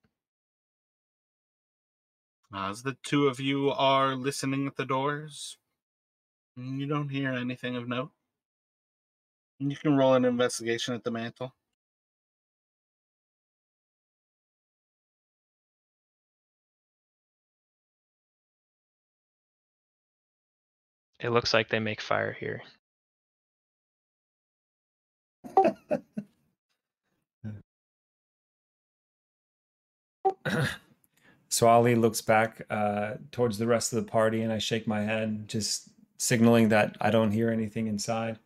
As the 2 of you are listening at the doors, you don't hear anything of note. You can roll an investigation at the mantle. It looks like they make fire here. So Ali looks back towards the rest of the party and I shake my head, just signaling that I don't hear anything inside.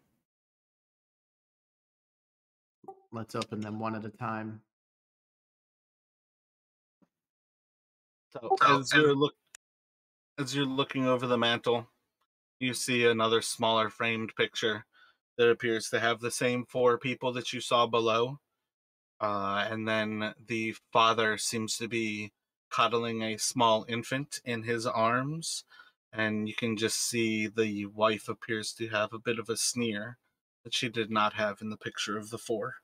Let's open them one at a time. So as you're looking over the mantle, you see another smaller framed picture that appears to have the same 4 people that you saw below. And then the father seems to be cuddling a small infant in his arms. And you can just see the wife appears to have a bit of a sneer that she did not have in the picture of the 4.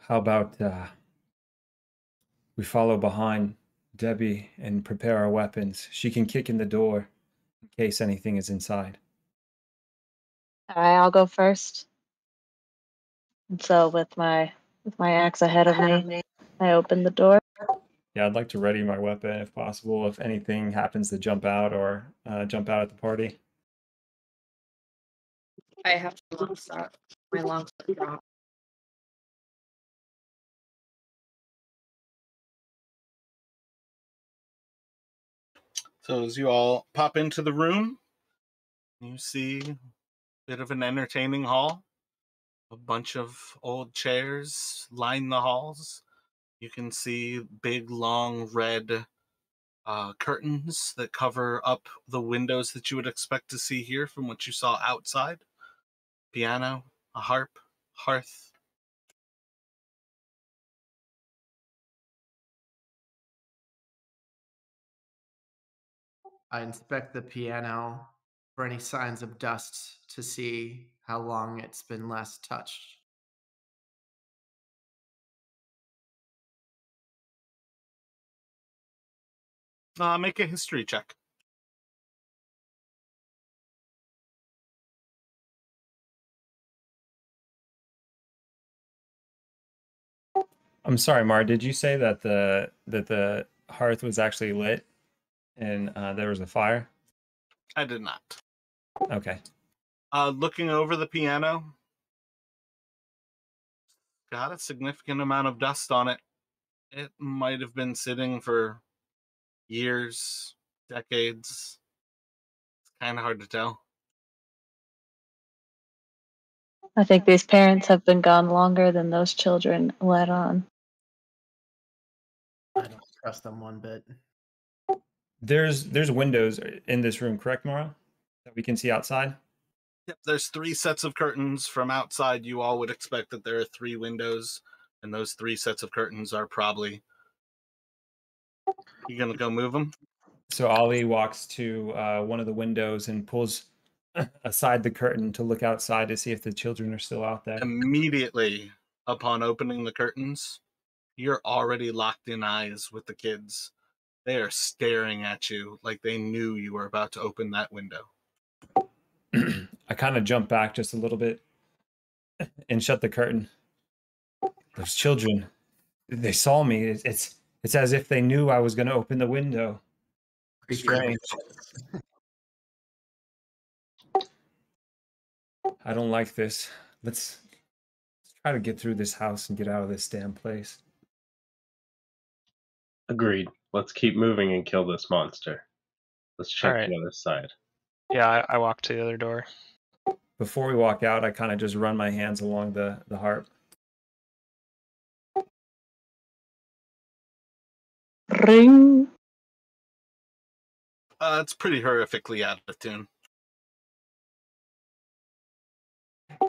How about we follow behind Debbie and prepare our weapons? She can kick in the door in case anything is inside. All right, I'll go first. And so with my axe ahead of me, I open the door. Yeah, I'd like to ready my weapon if possible, if anything happens to jump out or jump out at the party. I have to lockstep. My lockstep drop. So as you all pop into the room, you see a bit of an entertaining hall. A bunch of old chairs line the halls. You can see big, long, red curtains that cover up the windows that you would expect to see here from what you saw outside. Piano, a harp, hearth. I inspect the piano for any signs of dust to see how long it's been last touched. Make a history check. I'm sorry, Mar. Did you say that the hearth was actually lit and there was a fire? I did not. Okay. Looking over the piano, got a significant amount of dust on it. It might have been sitting for years, decades. It's kind of hard to tell. I think these parents have been gone longer than those children let on. I don't trust them one bit. There's windows in this room, correct, Mara? That we can see outside? Yep, there's 3 sets of curtains from outside. You all would expect that there are 3 windows, and those 3 sets of curtains are probably. You gonna go move them? So Ollie walks to one of the windows and pulls aside the curtain to look outside to see if the children are still out there. Immediately upon opening the curtains, you're already locked in eyes with the kids. They are staring at you like they knew you were about to open that window. I kind of jump back just a little bit and shut the curtain. Those children, they saw me. It's as if they knew I was going to open the window. Strange. I don't like this. Let's try to get through this house and get out of this damn place. Agreed. Let's keep moving and kill this monster. Let's check Alright. the other side. Yeah, I walk to the other door. Before we walk out, I kind of just run my hands along the harp. Ring. It's pretty horrifically out of tune.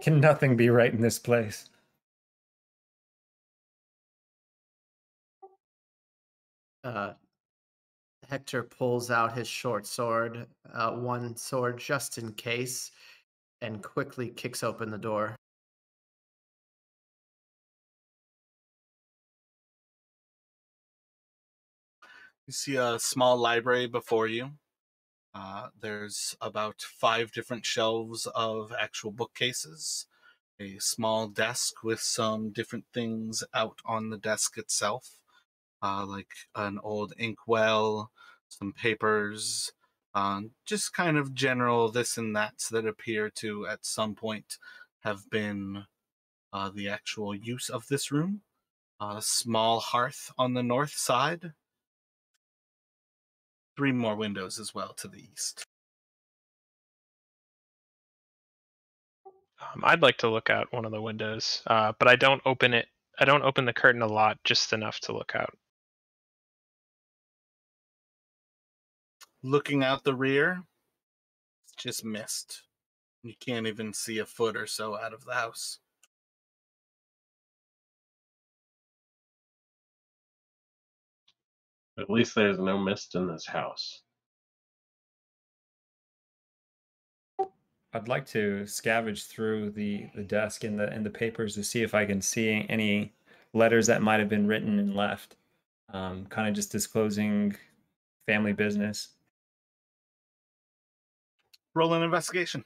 Can nothing be right in this place? Hector pulls out his short sword, one sword just in case, and quickly kicks open the door. You see a small library before you. There's about 5 different shelves of actual bookcases, a small desk with some different things out on the desk itself, like an old inkwell, some papers, just kind of general this and that's that appear to at some point have been the actual use of this room. A small hearth on the north side. 3 more windows as well to the east. I'd like to look out one of the windows, but I don't open it. I don't open the curtain a lot, just enough to look out. Looking out the rear, it's just mist. You can't even see a foot or so out of the house. At least there's no mist in this house. I'd like to scavenge through the desk and the papers to see if I can see any letters that might have been written and left. Kind of just disclosing family business. Roll an investigation.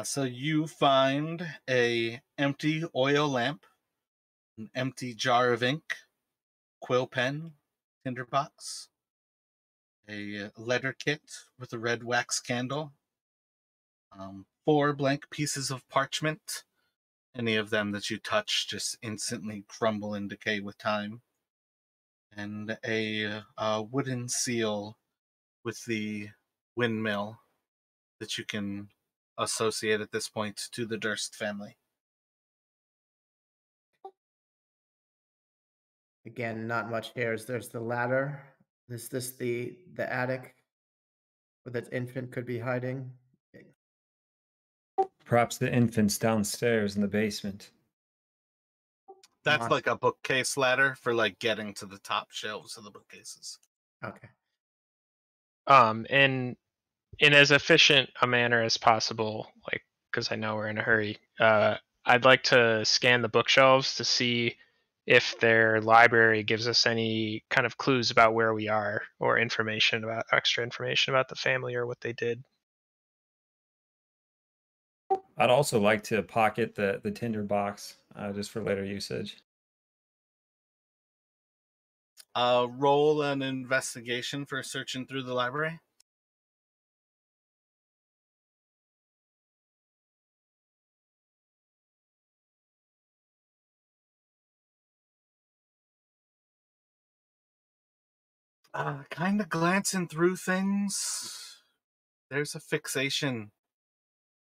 So you find a empty oil lamp, an empty jar of ink, quill pen, tinderbox, a letter kit with a red wax candle, 4 blank pieces of parchment. Any of them that you touch just instantly crumble and decay with time, and a wooden seal with the windmill that you can associate at this point to the Durst family. Again, not much here. There's the ladder. Is this the attic where that infant could be hiding? Perhaps the infant's downstairs in the basement. That's like a bookcase ladder for like getting to the top shelves of the bookcases. Okay. In as efficient a manner as possible, like, because I know we're in a hurry, I'd like to scan the bookshelves to see if their library gives us any kind of clues about where we are or extra information about the family or what they did. I'd also like to pocket the tinder box just for later usage. Roll an investigation for searching through the library. Kind of glancing through things. There's a fixation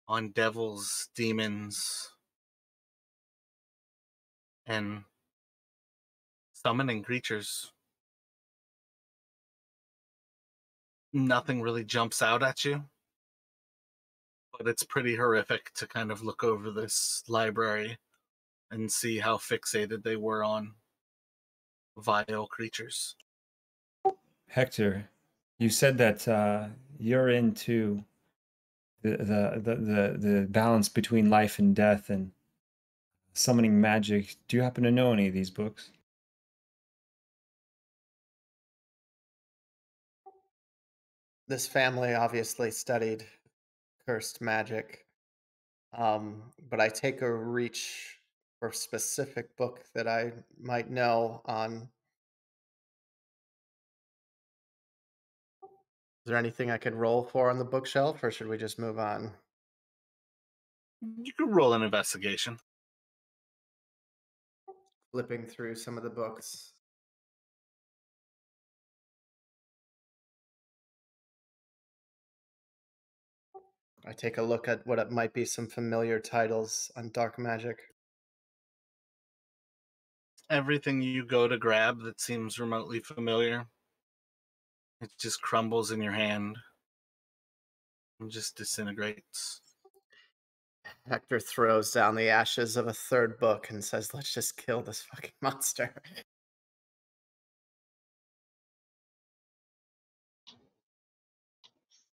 on devils, demons, and summoning creatures. Nothing really jumps out at you, but it's pretty horrific to kind of look over this library and see how fixated they were on vile creatures. Hector, you said that you're into the balance between life and death and summoning magic. Do you happen to know any of these books? This family obviously studied cursed magic, but I take a reach for a specific book that I might know on. Is there anything I could roll for on the bookshelf, or should we just move on? You could roll an investigation. Flipping through some of the books. I take a look at what it might be some familiar titles on dark magic. Everything you go to grab that seems remotely familiar, it just crumbles in your hand and just disintegrates. Hector throws down the ashes of a third book and says, "Let's just kill this fucking monster."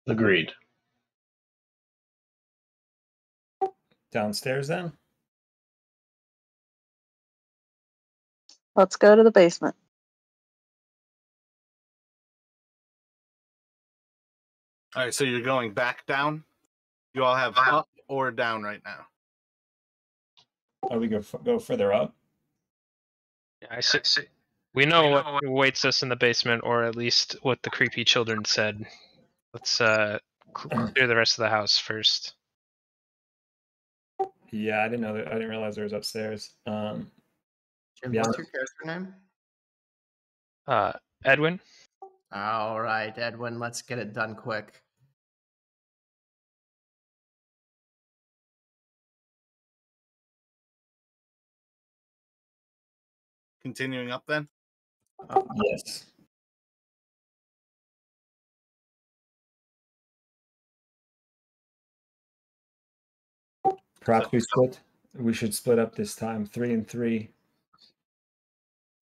Agreed. Downstairs then? Let's go to the basement. All right, so you're going back down? You all have up or down right now? Oh, we go further up? Yeah, I see. We know what awaits us in the basement, or at least what the creepy children said. Let's clear the rest of the house first. Yeah, I didn't know that. I didn't realize there was upstairs. Jim, Yeah. what's your character name? Edwin? All right, Edwin, let's get it done quick. Continuing up then? Yes. Perhaps we should split up this time, 3 and 3.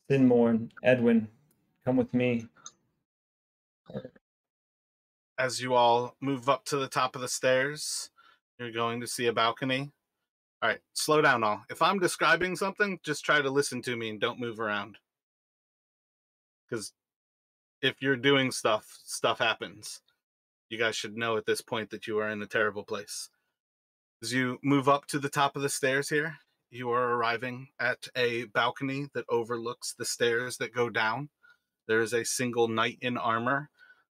Sinmorn, Edwin, come with me. As you all move up to the top of the stairs, you're going to see a balcony. All right, slow down all. If I'm describing something, just try to listen to me and don't move around. Because if you're doing stuff happens. You guys should know at this point that you are in a terrible place. As you move up to the top of the stairs here, you are arriving at a balcony that overlooks the stairs that go down. There is a single knight in armor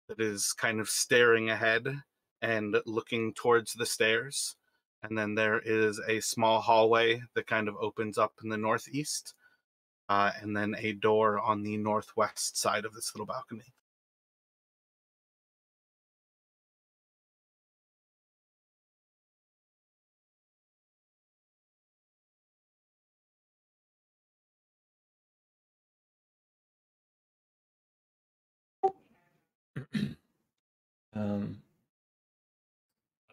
that is kind of staring ahead and looking towards the stairs. And then there is a small hallway that kind of opens up in the northeast, and then a door on the northwest side of this little balcony.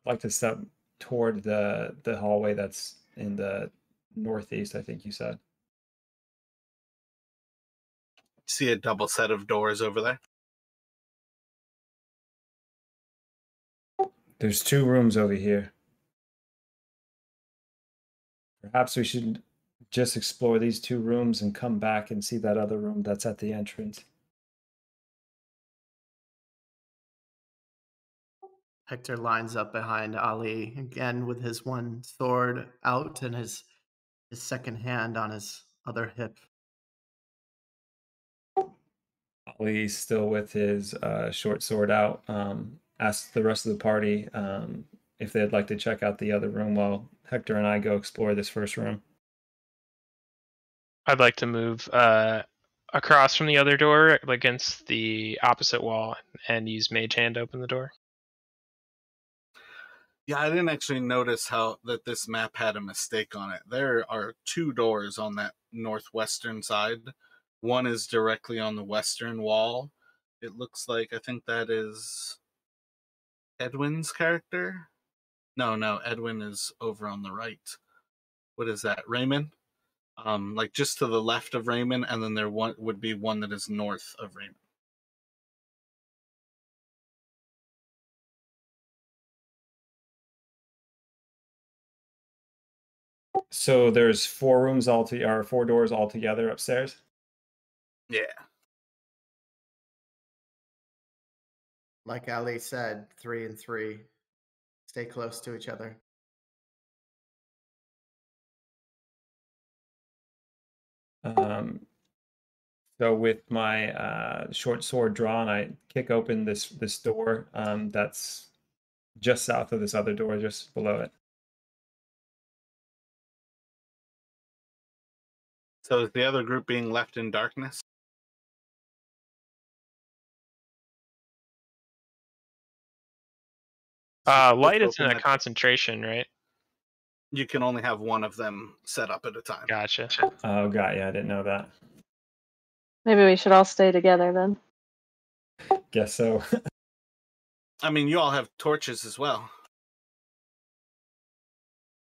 I'd like to step toward the hallway that's in the northeast, I think you said. See a double set of doors over there? There's 2 rooms over here. Perhaps we should just explore these 2 rooms and come back and see that other room that's at the entrance. Hector lines up behind Ali again with his one sword out and his second hand on his other hip. Ali's still with his short sword out. Asks the rest of the party if they'd like to check out the other room while Hector and I go explore this first room. I'd like to move across from the other door against the opposite wall and use Mage Hand to open the door. Yeah, I didn't actually notice how that this map had a mistake on it. There are 2 doors on that northwestern side. One is directly on the western wall. It looks like, I think that is Edwin's character. No, Edwin is over on the right. What is that, Raymond? Like just to the left of Raymond, and then there would be one that is north of Raymond. So there's 4 rooms or 4 doors altogether upstairs. Yeah. Like Ali said, 3 and 3. Stay close to each other. So with my short sword drawn, I kick open this door that's just south of this other door, just below it. So is the other group being left in darkness? Light isn't a concentration, right? You can only have one of them set up at a time. Gotcha. Oh, got ya. I didn't know that. Maybe we should all stay together then. Guess so. I mean, you all have torches as well.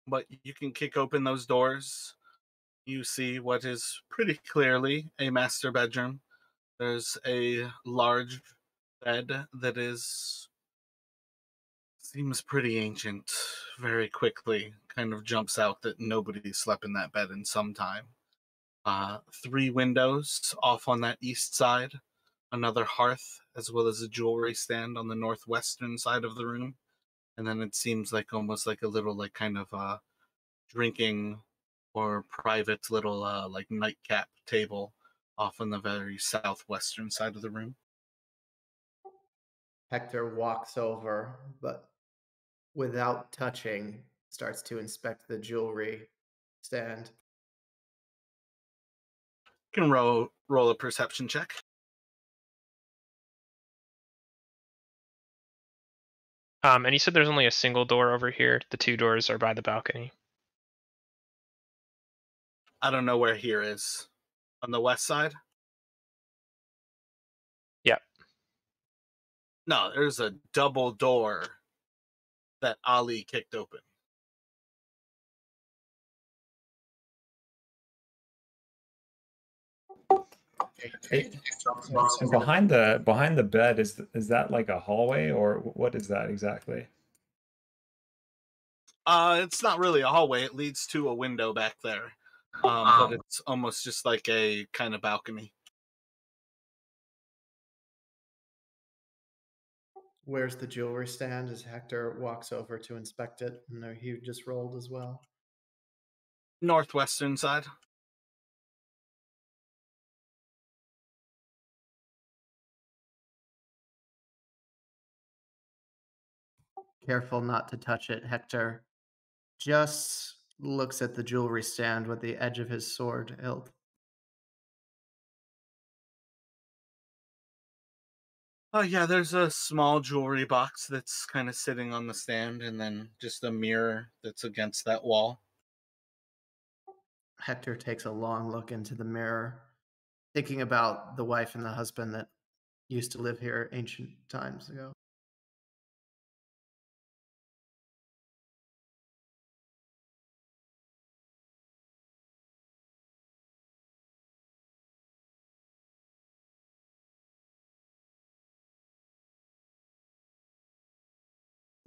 But you can kick open those doors. You see what is pretty clearly a master bedroom. There's a large bed that seems pretty ancient. Very quickly kind of jumps out that nobody slept in that bed in some time. 3 windows off on that east side, another hearth, as well as a jewelry stand on the northwestern side of the room. And then it seems like almost like a little like kind of drinking or private little like nightcap table off on the very southwestern side of the room. Hector walks over, but without touching, starts to inspect the jewelry stand. You can roll a perception check. And you said there's only a single door over here. The 2 doors are by the balcony. I don't know where here is. On the west side? Yep. No, there's a double door that Ali kicked open. And behind the bed is that like a hallway, or what is that exactly? It's not really a hallway. It leads to a window back there. But it's almost just like a kind of balcony. Where's the jewelry stand as Hector walks over to inspect it? And he just rolled as well. Northwestern side. Careful not to touch it, Hector just looks at the jewelry stand with the edge of his sword hilt. Oh yeah, there's a small jewelry box that's kind of sitting on the stand, and then just a mirror that's against that wall. Hector takes a long look into the mirror, thinking about the wife and the husband that used to live here ancient times ago.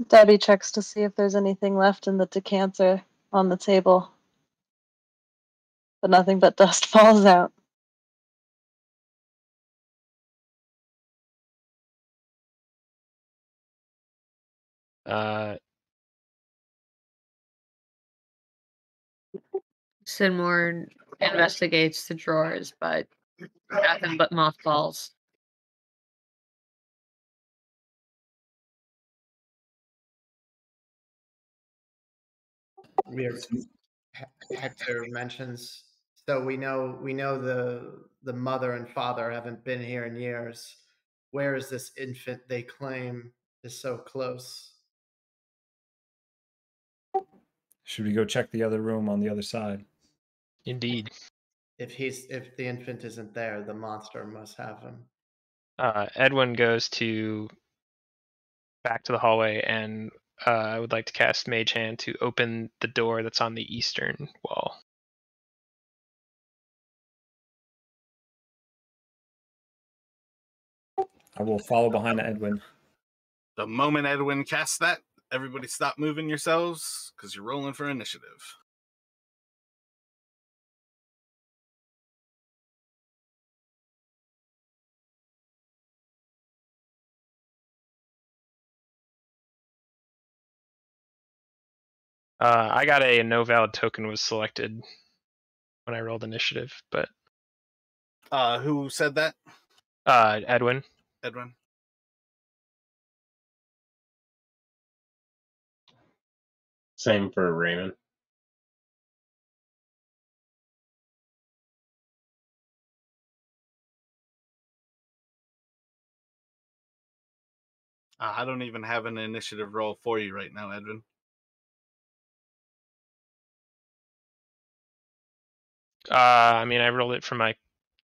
Debbie checks to see if there's anything left in the decanter on the table. But nothing but dust falls out. Sinmore investigates the drawers, but nothing but mothballs. Hector mentions. So we know the mother and father haven't been here in years. Where is this infant they claim is so close? Should we go check the other room on the other side? Indeed. If the infant isn't there, the monster must have him. Edwin goes back to the hallway, and I would like to cast Mage Hand to open the door that's on the eastern wall. I will follow behind Edwin. The moment Edwin casts that, everybody stop moving yourselves because you're rolling for initiative. I got a no valid token was selected when I rolled initiative, but Who said that? Edwin. Edwin? Same for Raymond. I don't even have an initiative roll for you right now, Edwin. I mean, I rolled it from my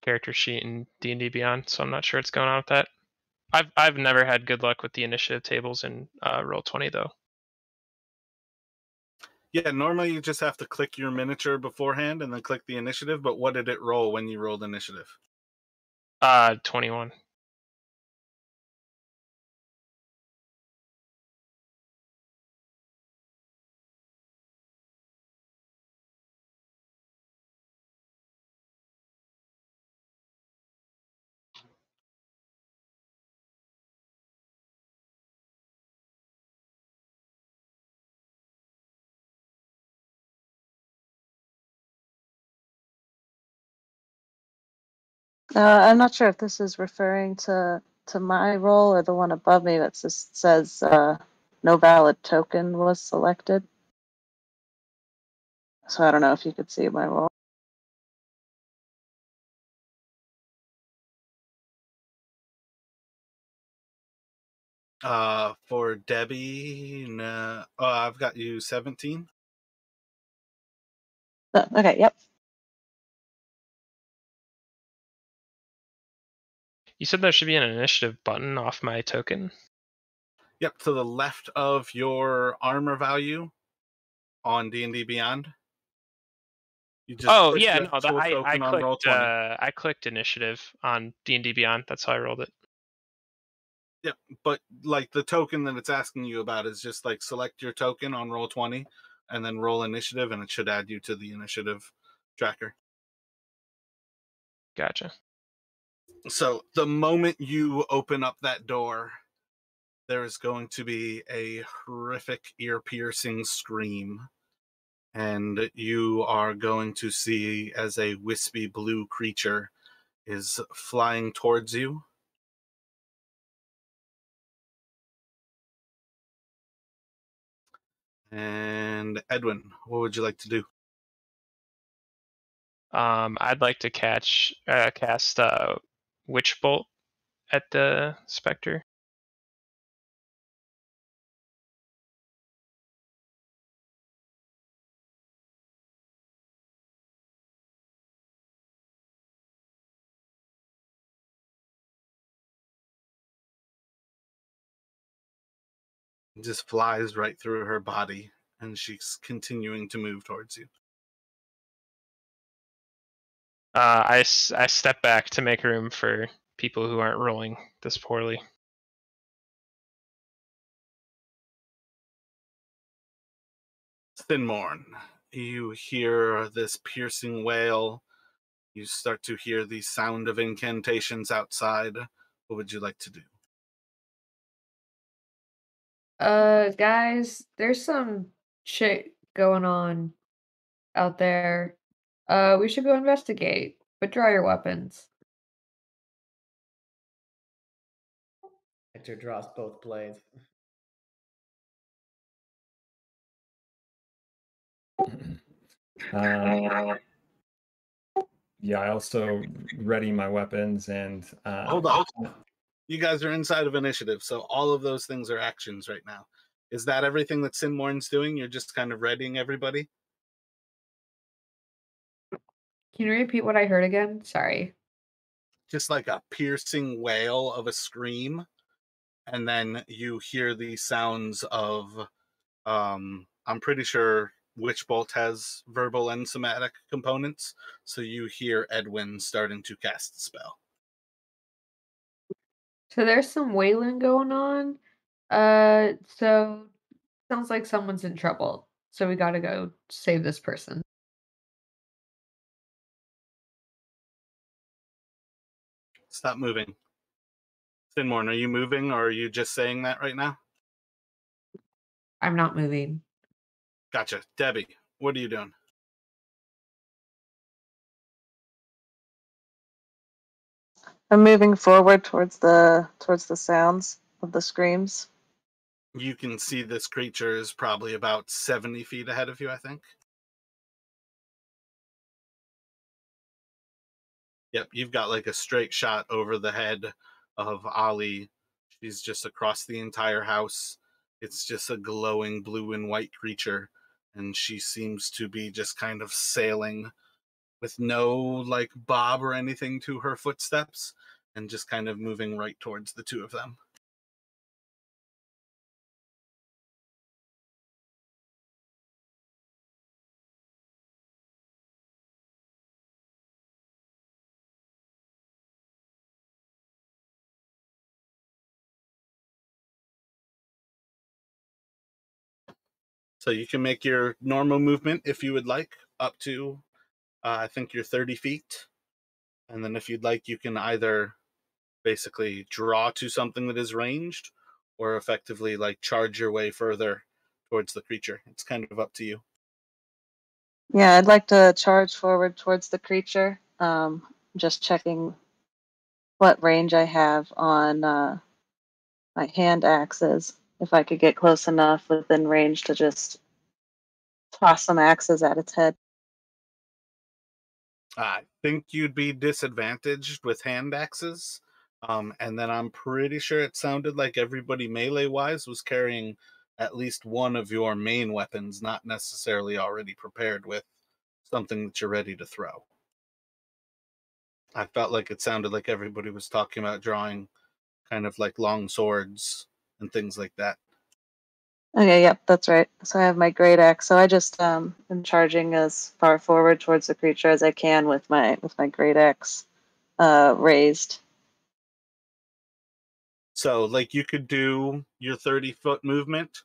character sheet in D&D Beyond, so I'm not sure what's going on with that. I've never had good luck with the initiative tables in Roll20 though. Yeah, normally you just have to click your miniature beforehand and then click the initiative, but what did it roll when you rolled initiative? 21. I'm not sure if this is referring to my role or the one above me that just says no valid token was selected. So I don't know if you could see my role. For Debbie, no. Oh, I've got you 17. Okay, yep. You said there should be an initiative button off my token. Yep, to the left of your armor value on D&D Beyond. You just Oh click yeah, the no, actual I token on clicked Roll20. I clicked initiative on D&D Beyond. That's how I rolled it. Yep, but like the token that it's asking you about is just like select your token on Roll20 and then roll initiative, and it should add you to the initiative tracker. Gotcha. So the moment you open up that door, there is going to be a horrific, ear-piercing scream. And you are going to see as a wispy blue creature is flying towards you. And Edwin, what would you like to do? I'd like to cast Witch Bolt at the Spectre. It just flies right through her body, and she's continuing to move towards you. I step back to make room for people who aren't rolling this poorly. Thinmorn, you hear this piercing wail. You start to hear the sound of incantations outside. What would you like to do? Guys, there's some shit going on out there. We should go investigate, but draw your weapons. Hector draws both blades. Yeah, I also ready my weapons and Hold on. You guys are inside of initiative, so all of those things are actions right now. Is that everything that Sinmorn's doing? You're just kind of readying everybody? Can you repeat what I heard again? Sorry. Just like a piercing wail of a scream, and then you hear the sounds of I'm pretty sure Witchbolt has verbal and somatic components, so you hear Edwin starting to cast the spell. So there's some wailing going on. So sounds like someone's in trouble. So we gotta go save this person. Stop moving. Sinmorn, are you moving or are you just saying that right now? I'm not moving. Gotcha. Debbie, what are you doing? I'm moving forward towards the sounds of the screams. You can see this creature is probably about 70 feet ahead of you, I think. Yep, you've got like a straight shot over the head of Ollie. She's just across the entire house. It's just a glowing blue and white creature, and she seems to be just kind of sailing with no like bob or anything to her footsteps, and just kind of moving right towards the two of them. So you can make your normal movement if you would like, up to I think you're 30 feet. And then if you'd like, you can either basically draw to something that is ranged or effectively like charge your way further towards the creature. It's kind of up to you. Yeah, I'd like to charge forward towards the creature. Just checking what range I have on my hand axes. If I could get close enough within range to just toss some axes at its head. I think you'd be disadvantaged with hand axes. And then I'm pretty sure it sounded like everybody melee wise was carrying at least one of your main weapons, not necessarily already prepared with something that you're ready to throw. I felt like it sounded like everybody was talking about drawing kind of like long swords and things like that. Okay, yep, that's right. So I have my great axe. So I just am charging as far forward towards the creature as I can with my great axe raised. So like you could do your 30-foot movement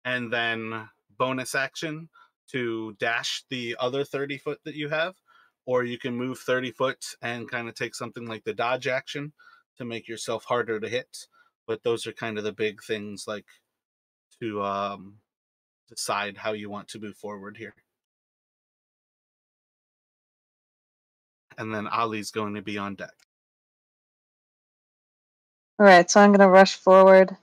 and then bonus action to dash the other 30 foot that you have, or you can move 30 foot and kind of take something like the dodge action to make yourself harder to hit. But those are kind of the big things, like to decide how you want to move forward here. And then Ali's going to be on deck. All right, so I'm going to rush forward.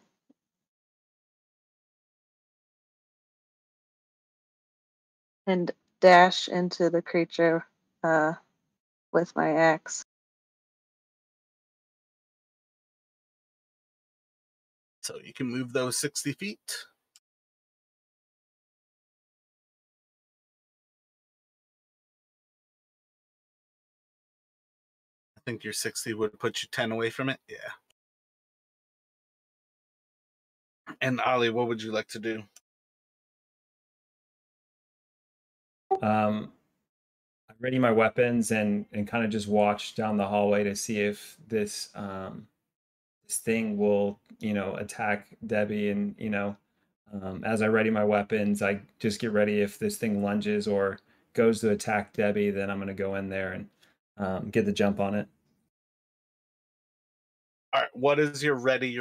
And dash into the creature with my axe. So you can move those 60 feet. I think your 60 would put you 10 away from it. Yeah. And Ali, what would you like to do? I ready my weapons and kind of just watch down the hallway to see if this this thing will attack Debbie, and as I ready my weapons, I just get ready if this thing lunges or goes to attack Debbie, then I'm going to go in there and get the jump on it. All right, what is your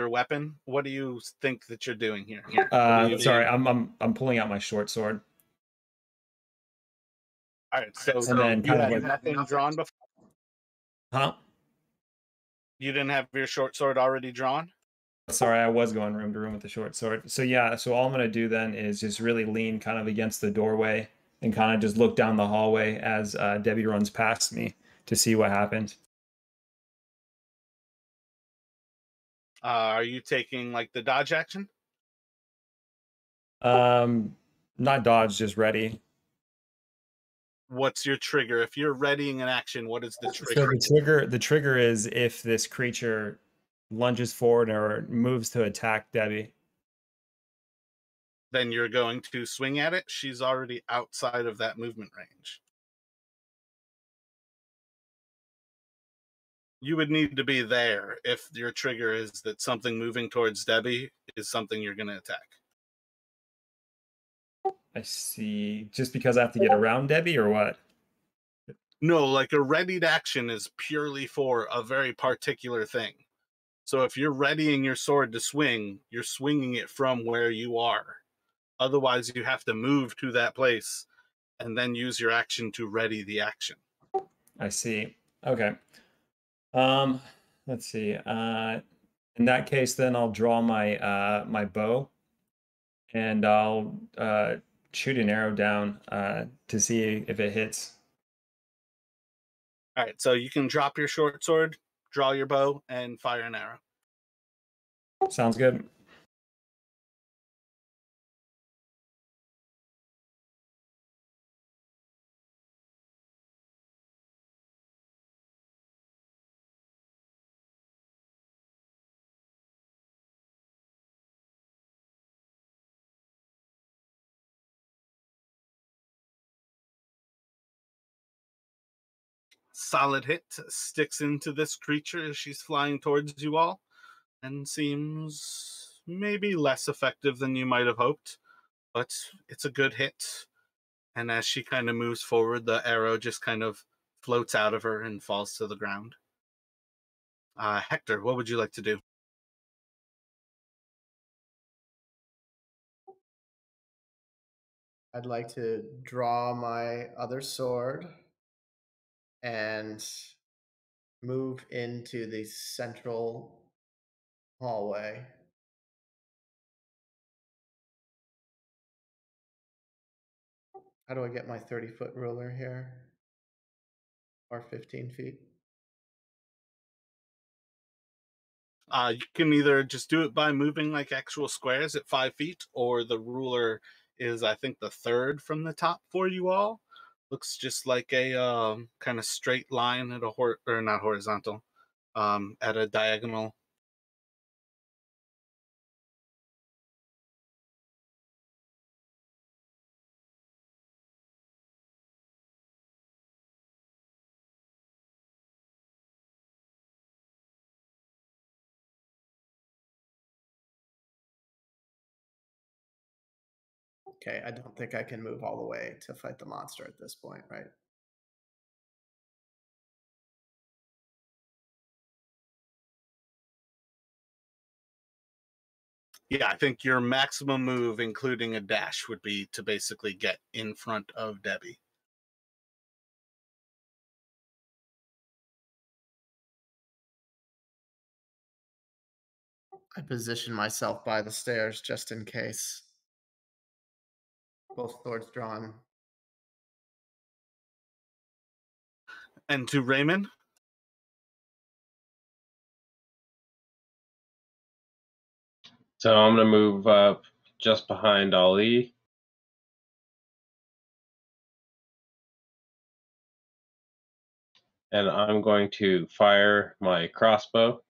weapon? What do you think that you're doing here? What do you Sorry, do? I'm pulling out my short sword. All right, so And then you kind of had like, nothing drawn before? huh? You didn't have your short sword already drawn? Sorry, I was going room to room with the short sword. So yeah, so all I'm gonna do then is just really lean kind of against the doorway and kind of just look down the hallway as Debbie runs past me to see what happens. Are you taking like the dodge action? Not dodge, just ready. What's your trigger? If you're readying an action, what is the So trigger? the trigger is if this creature lunges forward or moves to attack Debbie. Then you're going to swing at it. She's already outside of that movement range. You would need to be there if your trigger is that something moving towards Debbie is something you're going to attack. I see. Just because I have to get around Debbie or what? No, like a readied action is purely for a very particular thing. So if you're readying your sword to swing, you're swinging it from where you are. Otherwise, you have to move to that place and then use your action to ready the action. I see. Okay. Let's see. In that case, then I'll draw my my bow, and I'll shoot an arrow down to see if it hits. All right, so you can drop your short sword, draw your bow, and fire an arrow. Sounds good. Solid hit sticks into this creature as she's flying towards you all and seems maybe less effective than you might have hoped, but it's a good hit. And as she kind of moves forward, the arrow just kind of floats out of her and falls to the ground. Hector, what would you like to do? I'd like to draw my other sword and move into the central hallway. How do I get my 30-foot ruler here? Or 15 feet? You can either just do it by moving like actual squares at 5 feet, or the ruler is, I think, the third from the top for you all. Looks just like a kind of straight line at a or not horizontal, at a diagonal. Okay, I don't think I can move all the way to fight the monster at this point, right? Yeah, I think your maximum move, including a dash, would be to basically get in front of Debbie. I position myself by the stairs just in case. Both swords drawn. And to Raymond? So I'm going to move up just behind Ali. And I'm going to fire my crossbow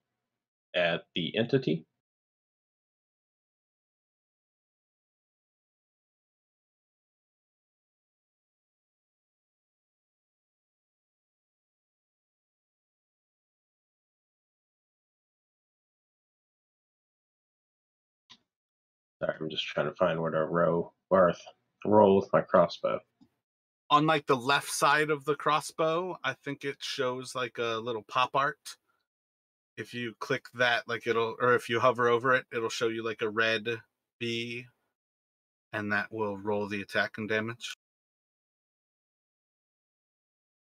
at the entity. Sorry, I'm just trying to find where to roll with my crossbow. On like the left side of the crossbow, I think it shows like a little pop art. if you click that, like or if you hover over it, it'll show you like a red B, and that will roll the attack and damage.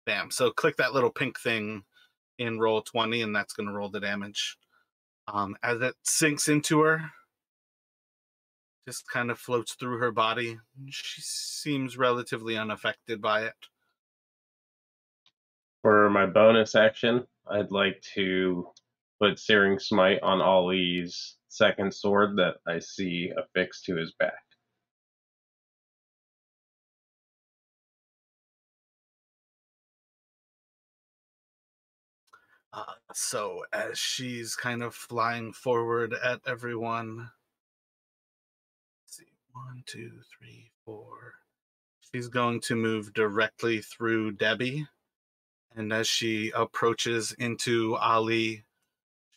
Bam. So click that little pink thing in roll 20, and that's going to roll the damage. As it sinks into her, just kind of floats through her body. She seems relatively unaffected by it. For my bonus action, I'd like to put Searing Smite on Ali's second sword that I see affixed to his back. So as she's kind of flying forward at everyone, let's see, 1, 2, 3, 4. She's going to move directly through Debbie, and as she approaches into Ali,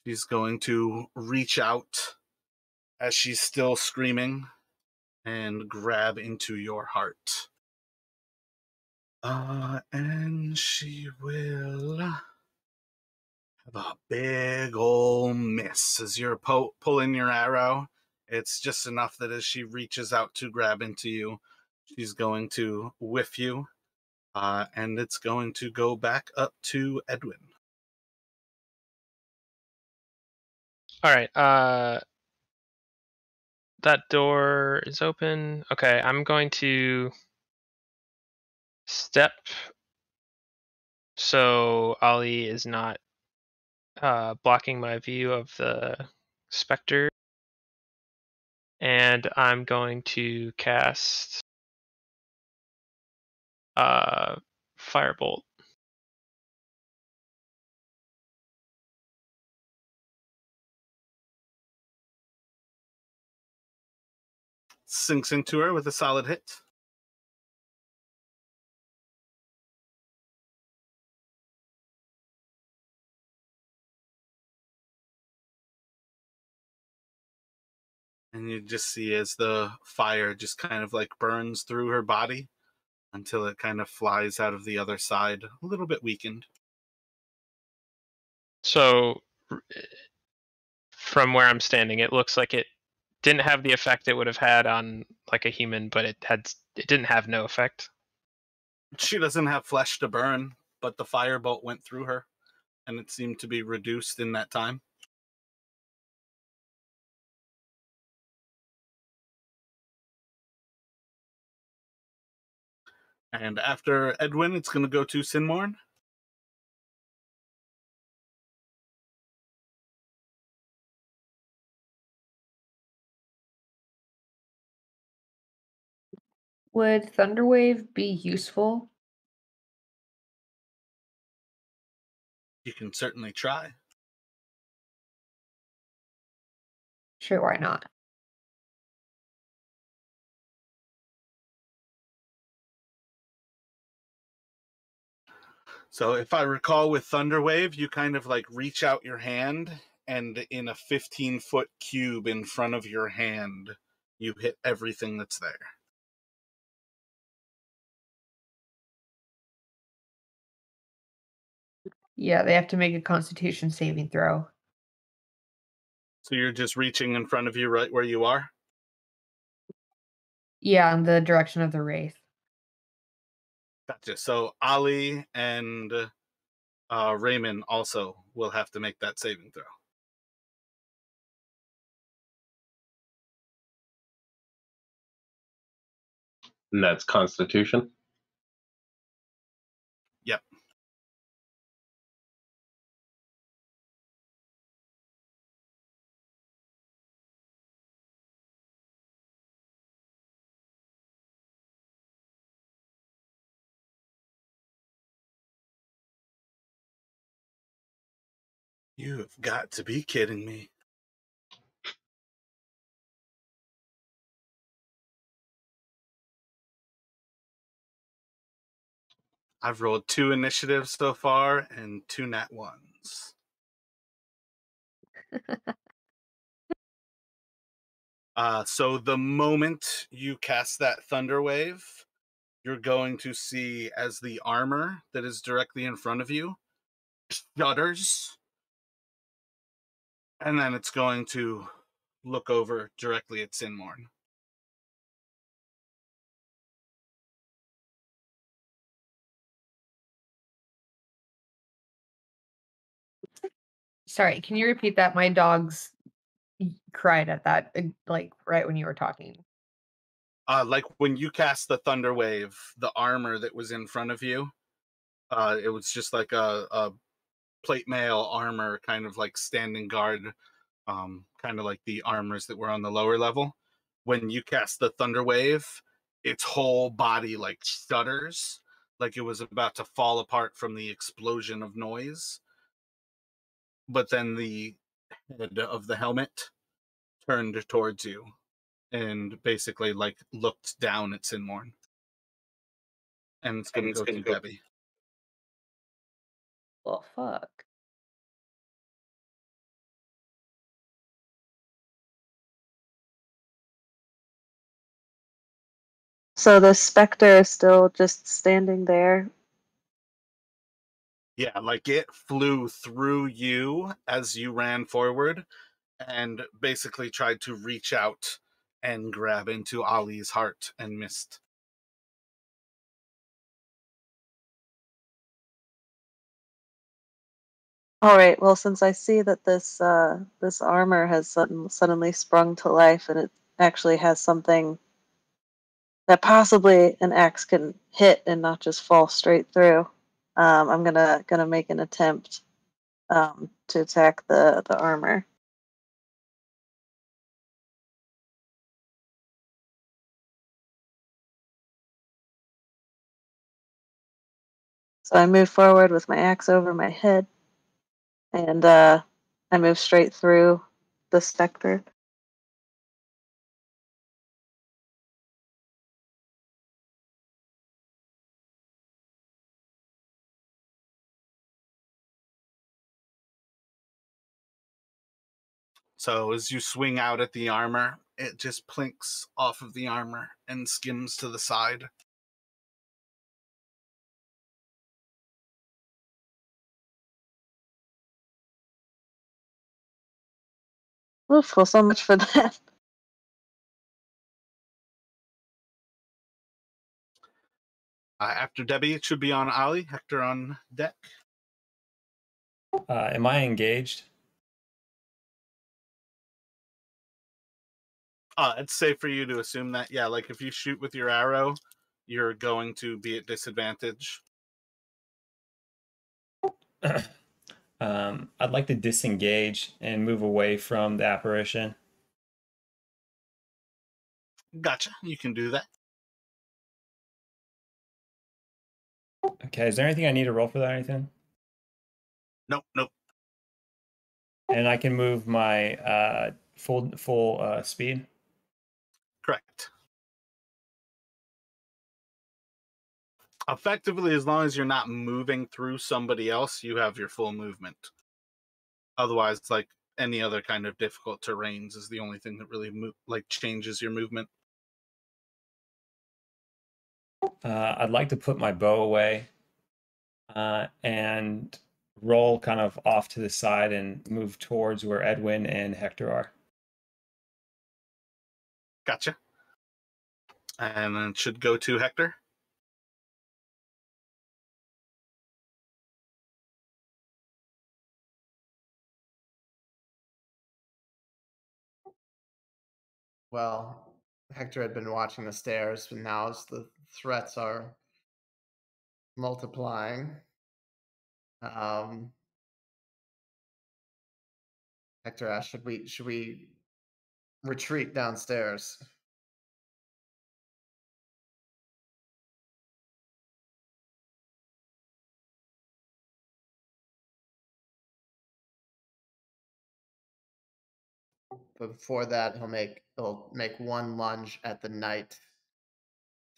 she's going to reach out as she's still screaming and grab into your heart. And she will have a big ol' miss as you're pulling your arrow. It's just enough that as she reaches out to grab into you, she's going to whiff you, and it's going to go back up to Edwin. All right. That door is open. Okay, I'm going to step so Ali is not blocking my view of the specter. And I'm going to cast Firebolt. Sinks into her with a solid hit. And you just see as the fire just kind of like burns through her body until it kind of flies out of the other side, a little bit weakened. So from where I'm standing, it looks like it didn't have the effect it would have had on like a human, but it didn't have no effect. She doesn't have flesh to burn, but the firebolt went through her, and it seemed to be reduced in that time. And after Edwin, it's going to go to Sinmorn. Would Thunderwave be useful? You can certainly try. Sure, why not? So if I recall with Thunderwave, you kind of like reach out your hand, and in a 15-foot cube in front of your hand, you hit everything that's there. Yeah, they have to make a Constitution saving throw. So you're just reaching in front of you right where you are? Yeah, in the direction of the wraith. Gotcha. So Ali and Raymond also will have to make that saving throw. And that's Constitution. Yep. You have got to be kidding me. I've rolled 2 initiatives so far and 2 nat 1s. So the moment you cast that Thunder Wave, you're going to see as the armor that is directly in front of you shudders, And then it's going to look over directly at Sinmorn. Sorry, can you repeat that? My dogs cried at that, like right when you were talking. Like when you cast the Thunder Wave, the armor that was in front of you, it was just like a plate mail armor, kind of like standing guard, kind of like the armors that were on the lower level. When you cast the Thunder Wave, its whole body like shudders, like it was about to fall apart from the explosion of noise. But then the head of the helmet turned towards you and basically like looked down at Sinmorn. And it's going to go to Debbie. Well, fuck. So the specter is still just standing there. Yeah, like it flew through you as you ran forward and basically tried to reach out and grab into Ollie's heart and Myst. All right. Well, since I see that this armor has suddenly sprung to life, and it actually has something that possibly an axe can hit and not just fall straight through, I'm gonna make an attempt to attack the armor. So I move forward with my axe over my head, and I move straight through the specter. So as you swing out at the armor, it just plinks off of the armor and skims to the side. Oof, well, so much for that. After Debbie, it should be on Ollie. Hector on deck. Am I engaged? It's safe for you to assume that, yeah, like if you shoot with your arrow, you're going to be at disadvantage. I'd like to disengage and move away from the apparition. Gotcha. You can do that. Okay, is there anything I need to roll for that or anything? Nope. And I can move my full speed. Correct. Effectively, as long as you're not moving through somebody else, you have your full movement. Otherwise, it's like any other kind of difficult terrains is the only thing that really changes your movement. I'd like to put my bow away and roll kind of off to the side and move towards where Edwin and Hector are. Gotcha. And then it should go to Hector. Well, Hector had been watching the stairs, but now as the threats are multiplying, Hector asked, should we retreat downstairs? But before that, he'll make one lunge at the knight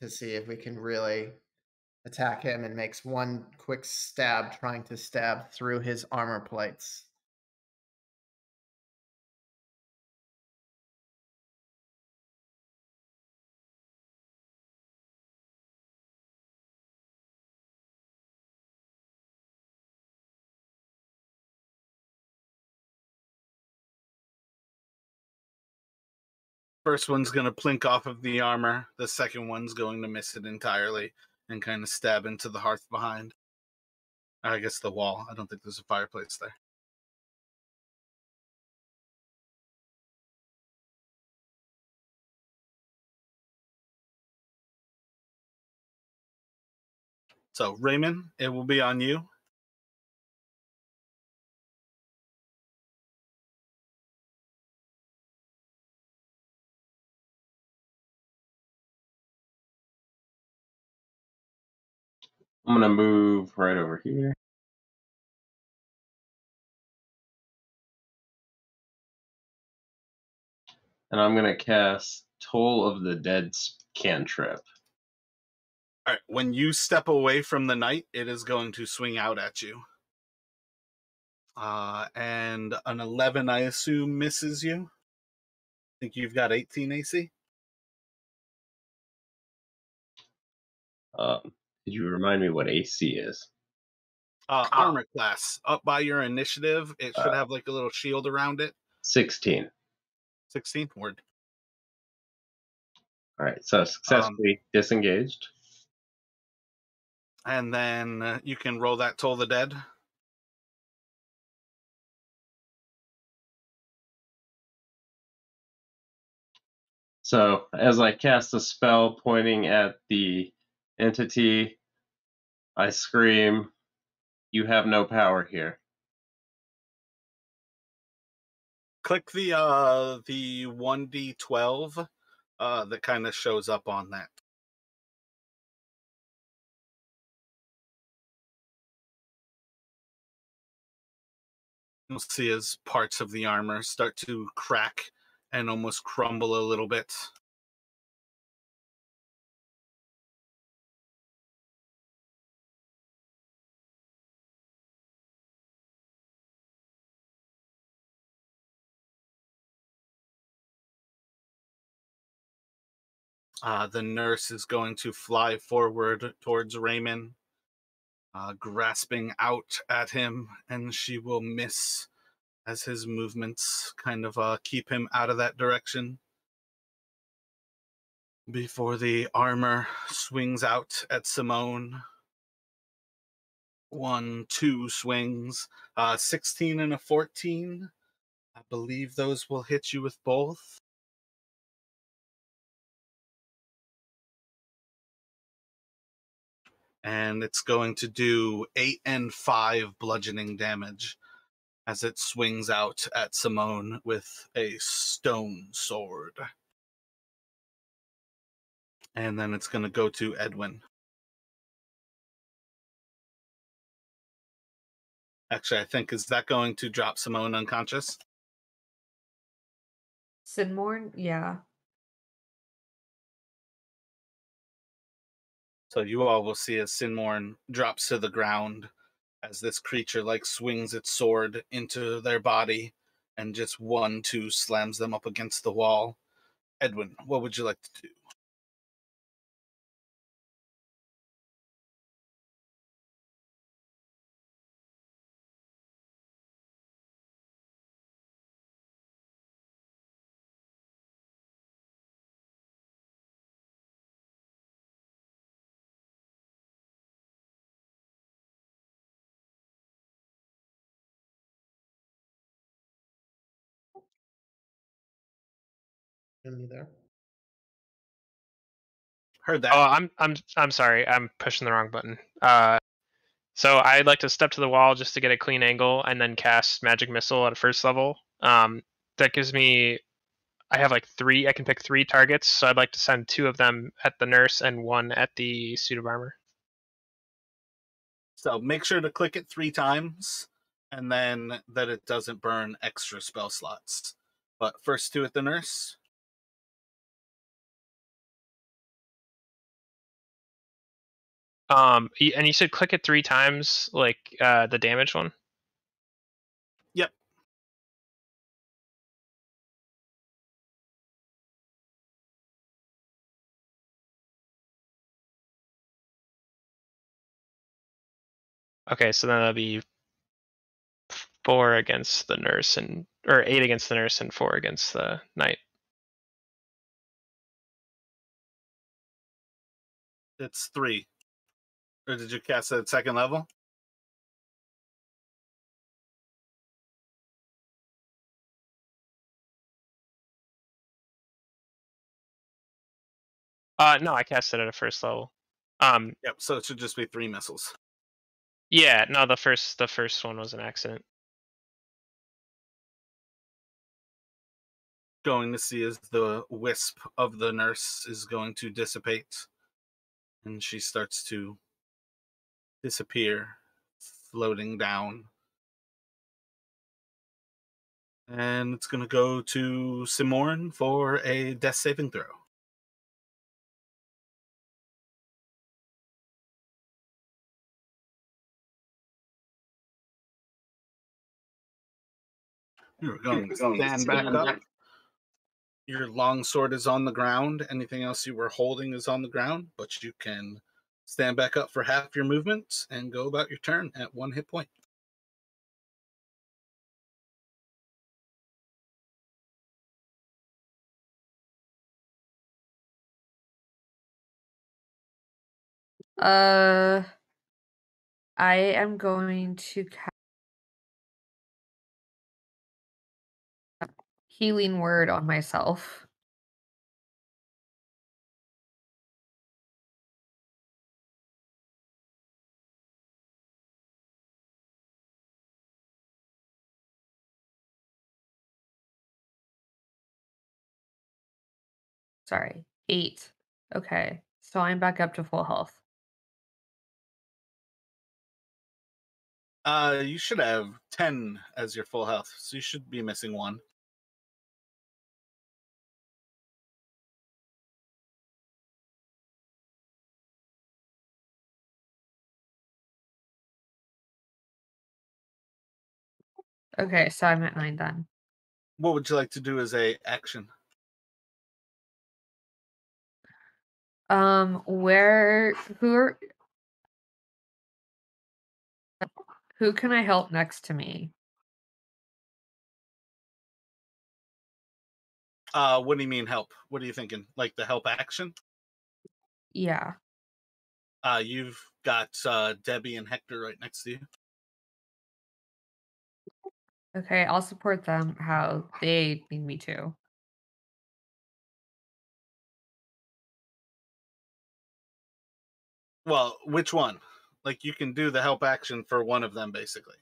to see if we can really attack him, and makes one quick stab, trying to stab through his armor plates. First one's going to plink off of the armor. The second one's going to miss it entirely and kind of stab into the hearth behind. I guess the wall. I don't think there's a fireplace there. So, Raymond, it will be on you. I'm gonna move right over here. And I'm gonna cast Toll of the Dead cantrip. All right. When you step away from the knight, it is going to swing out at you. And an 11, I assume, misses you. I think you've got 18 AC. Could you remind me what AC is? Armor class. Up by your initiative, it should have like a little shield around it. 16. 16th word. All right, so successfully disengaged. And then you can roll that Toll the Dead. So as I cast a spell pointing at the entity, I scream, "You have no power here." Click the 1d12 that kind of shows up on that. You'll see as parts of the armor start to crack and almost crumble a little bit. The nurse is going to fly forward towards Raymond, grasping out at him, and she will miss as his movements kind of keep him out of that direction. Before the armor swings out at Simone. 1, 2 swings. 16 and a 14. I believe those will hit you with both. And it's going to do 8 and 5 bludgeoning damage as it swings out at Simone with a stone sword. And then it's going to go to Edwin. Actually, I think, is that going to drop Simone unconscious? Sinmorn? Yeah. So you all will see as Sinmorn drops to the ground as this creature like swings its sword into their body and just 1, 2 slams them up against the wall. Edwin, what would you like to do? You there? Heard Oh, that. I'm sorry. I'm pushing the wrong button. So I'd like to step to the wall just to get a clean angle and then cast magic missile at a first level. That gives me, I have like 3. I can pick 3 targets, so I'd like to send 2 of them at the nurse and 1 at the suit of armor. So make sure to click it 3 times and then that it doesn't burn extra spell slots. But first 2 at the nurse. And you said click it 3 times, like the damage one. Yep. Okay, so then that'll be 4 against the nurse or 8 against the nurse and 4 against the knight. It's 3. Or did you cast it at 2nd level? No, I cast it at a 1st level. Yep, so it should just be 3 missiles. Yeah, no, the first one was an accident. Going to see as the wisp of the nurse is going to dissipate. And she starts to disappear, floating down. And it's going to go to Simorn for a death saving throw. You're going to stand back up. Your longsword is on the ground. Anything else you were holding is on the ground, but you can stand back up for half your movement and go about your turn at 1 hit point. I am going to cast healing word on myself. Sorry, 8. Okay, so I'm back up to full health. You should have 10 as your full health, so you should be missing 1. Okay, so I'm at 9 then. What would you like to do as a action? Who can I help next to me? What do you mean help? What are you thinking? Like the help action? Yeah. You've got Debbie and Hector right next to you. Okay, I'll support them how they need me to. Well, which one? Like you can do the help action for one of them, basically.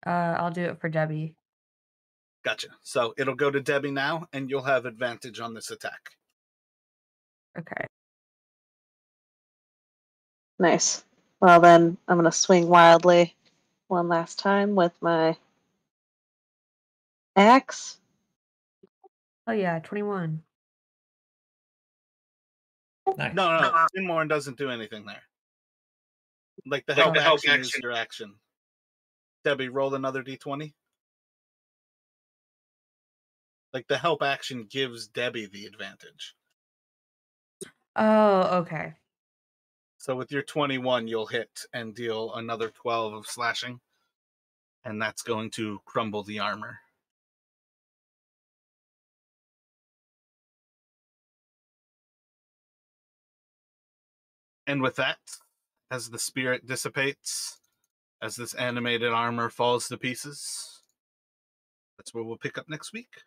I'll do it for Debbie. Gotcha. So it'll go to Debbie now, and you'll have advantage on this attack. Okay. Nice. Well, then I'm going to swing wildly one last time with my axe. Oh yeah, 21. Nice. No. Simorn doesn't do anything there. Like the help action is your action. Debbie, roll another d20. Like the help action gives Debbie the advantage. Oh, okay. So with your 21, you'll hit and deal another 12 of slashing. And that's going to crumble the armor. And with that, as the spirit dissipates, as this animated armor falls to pieces, that's where we'll pick up next week.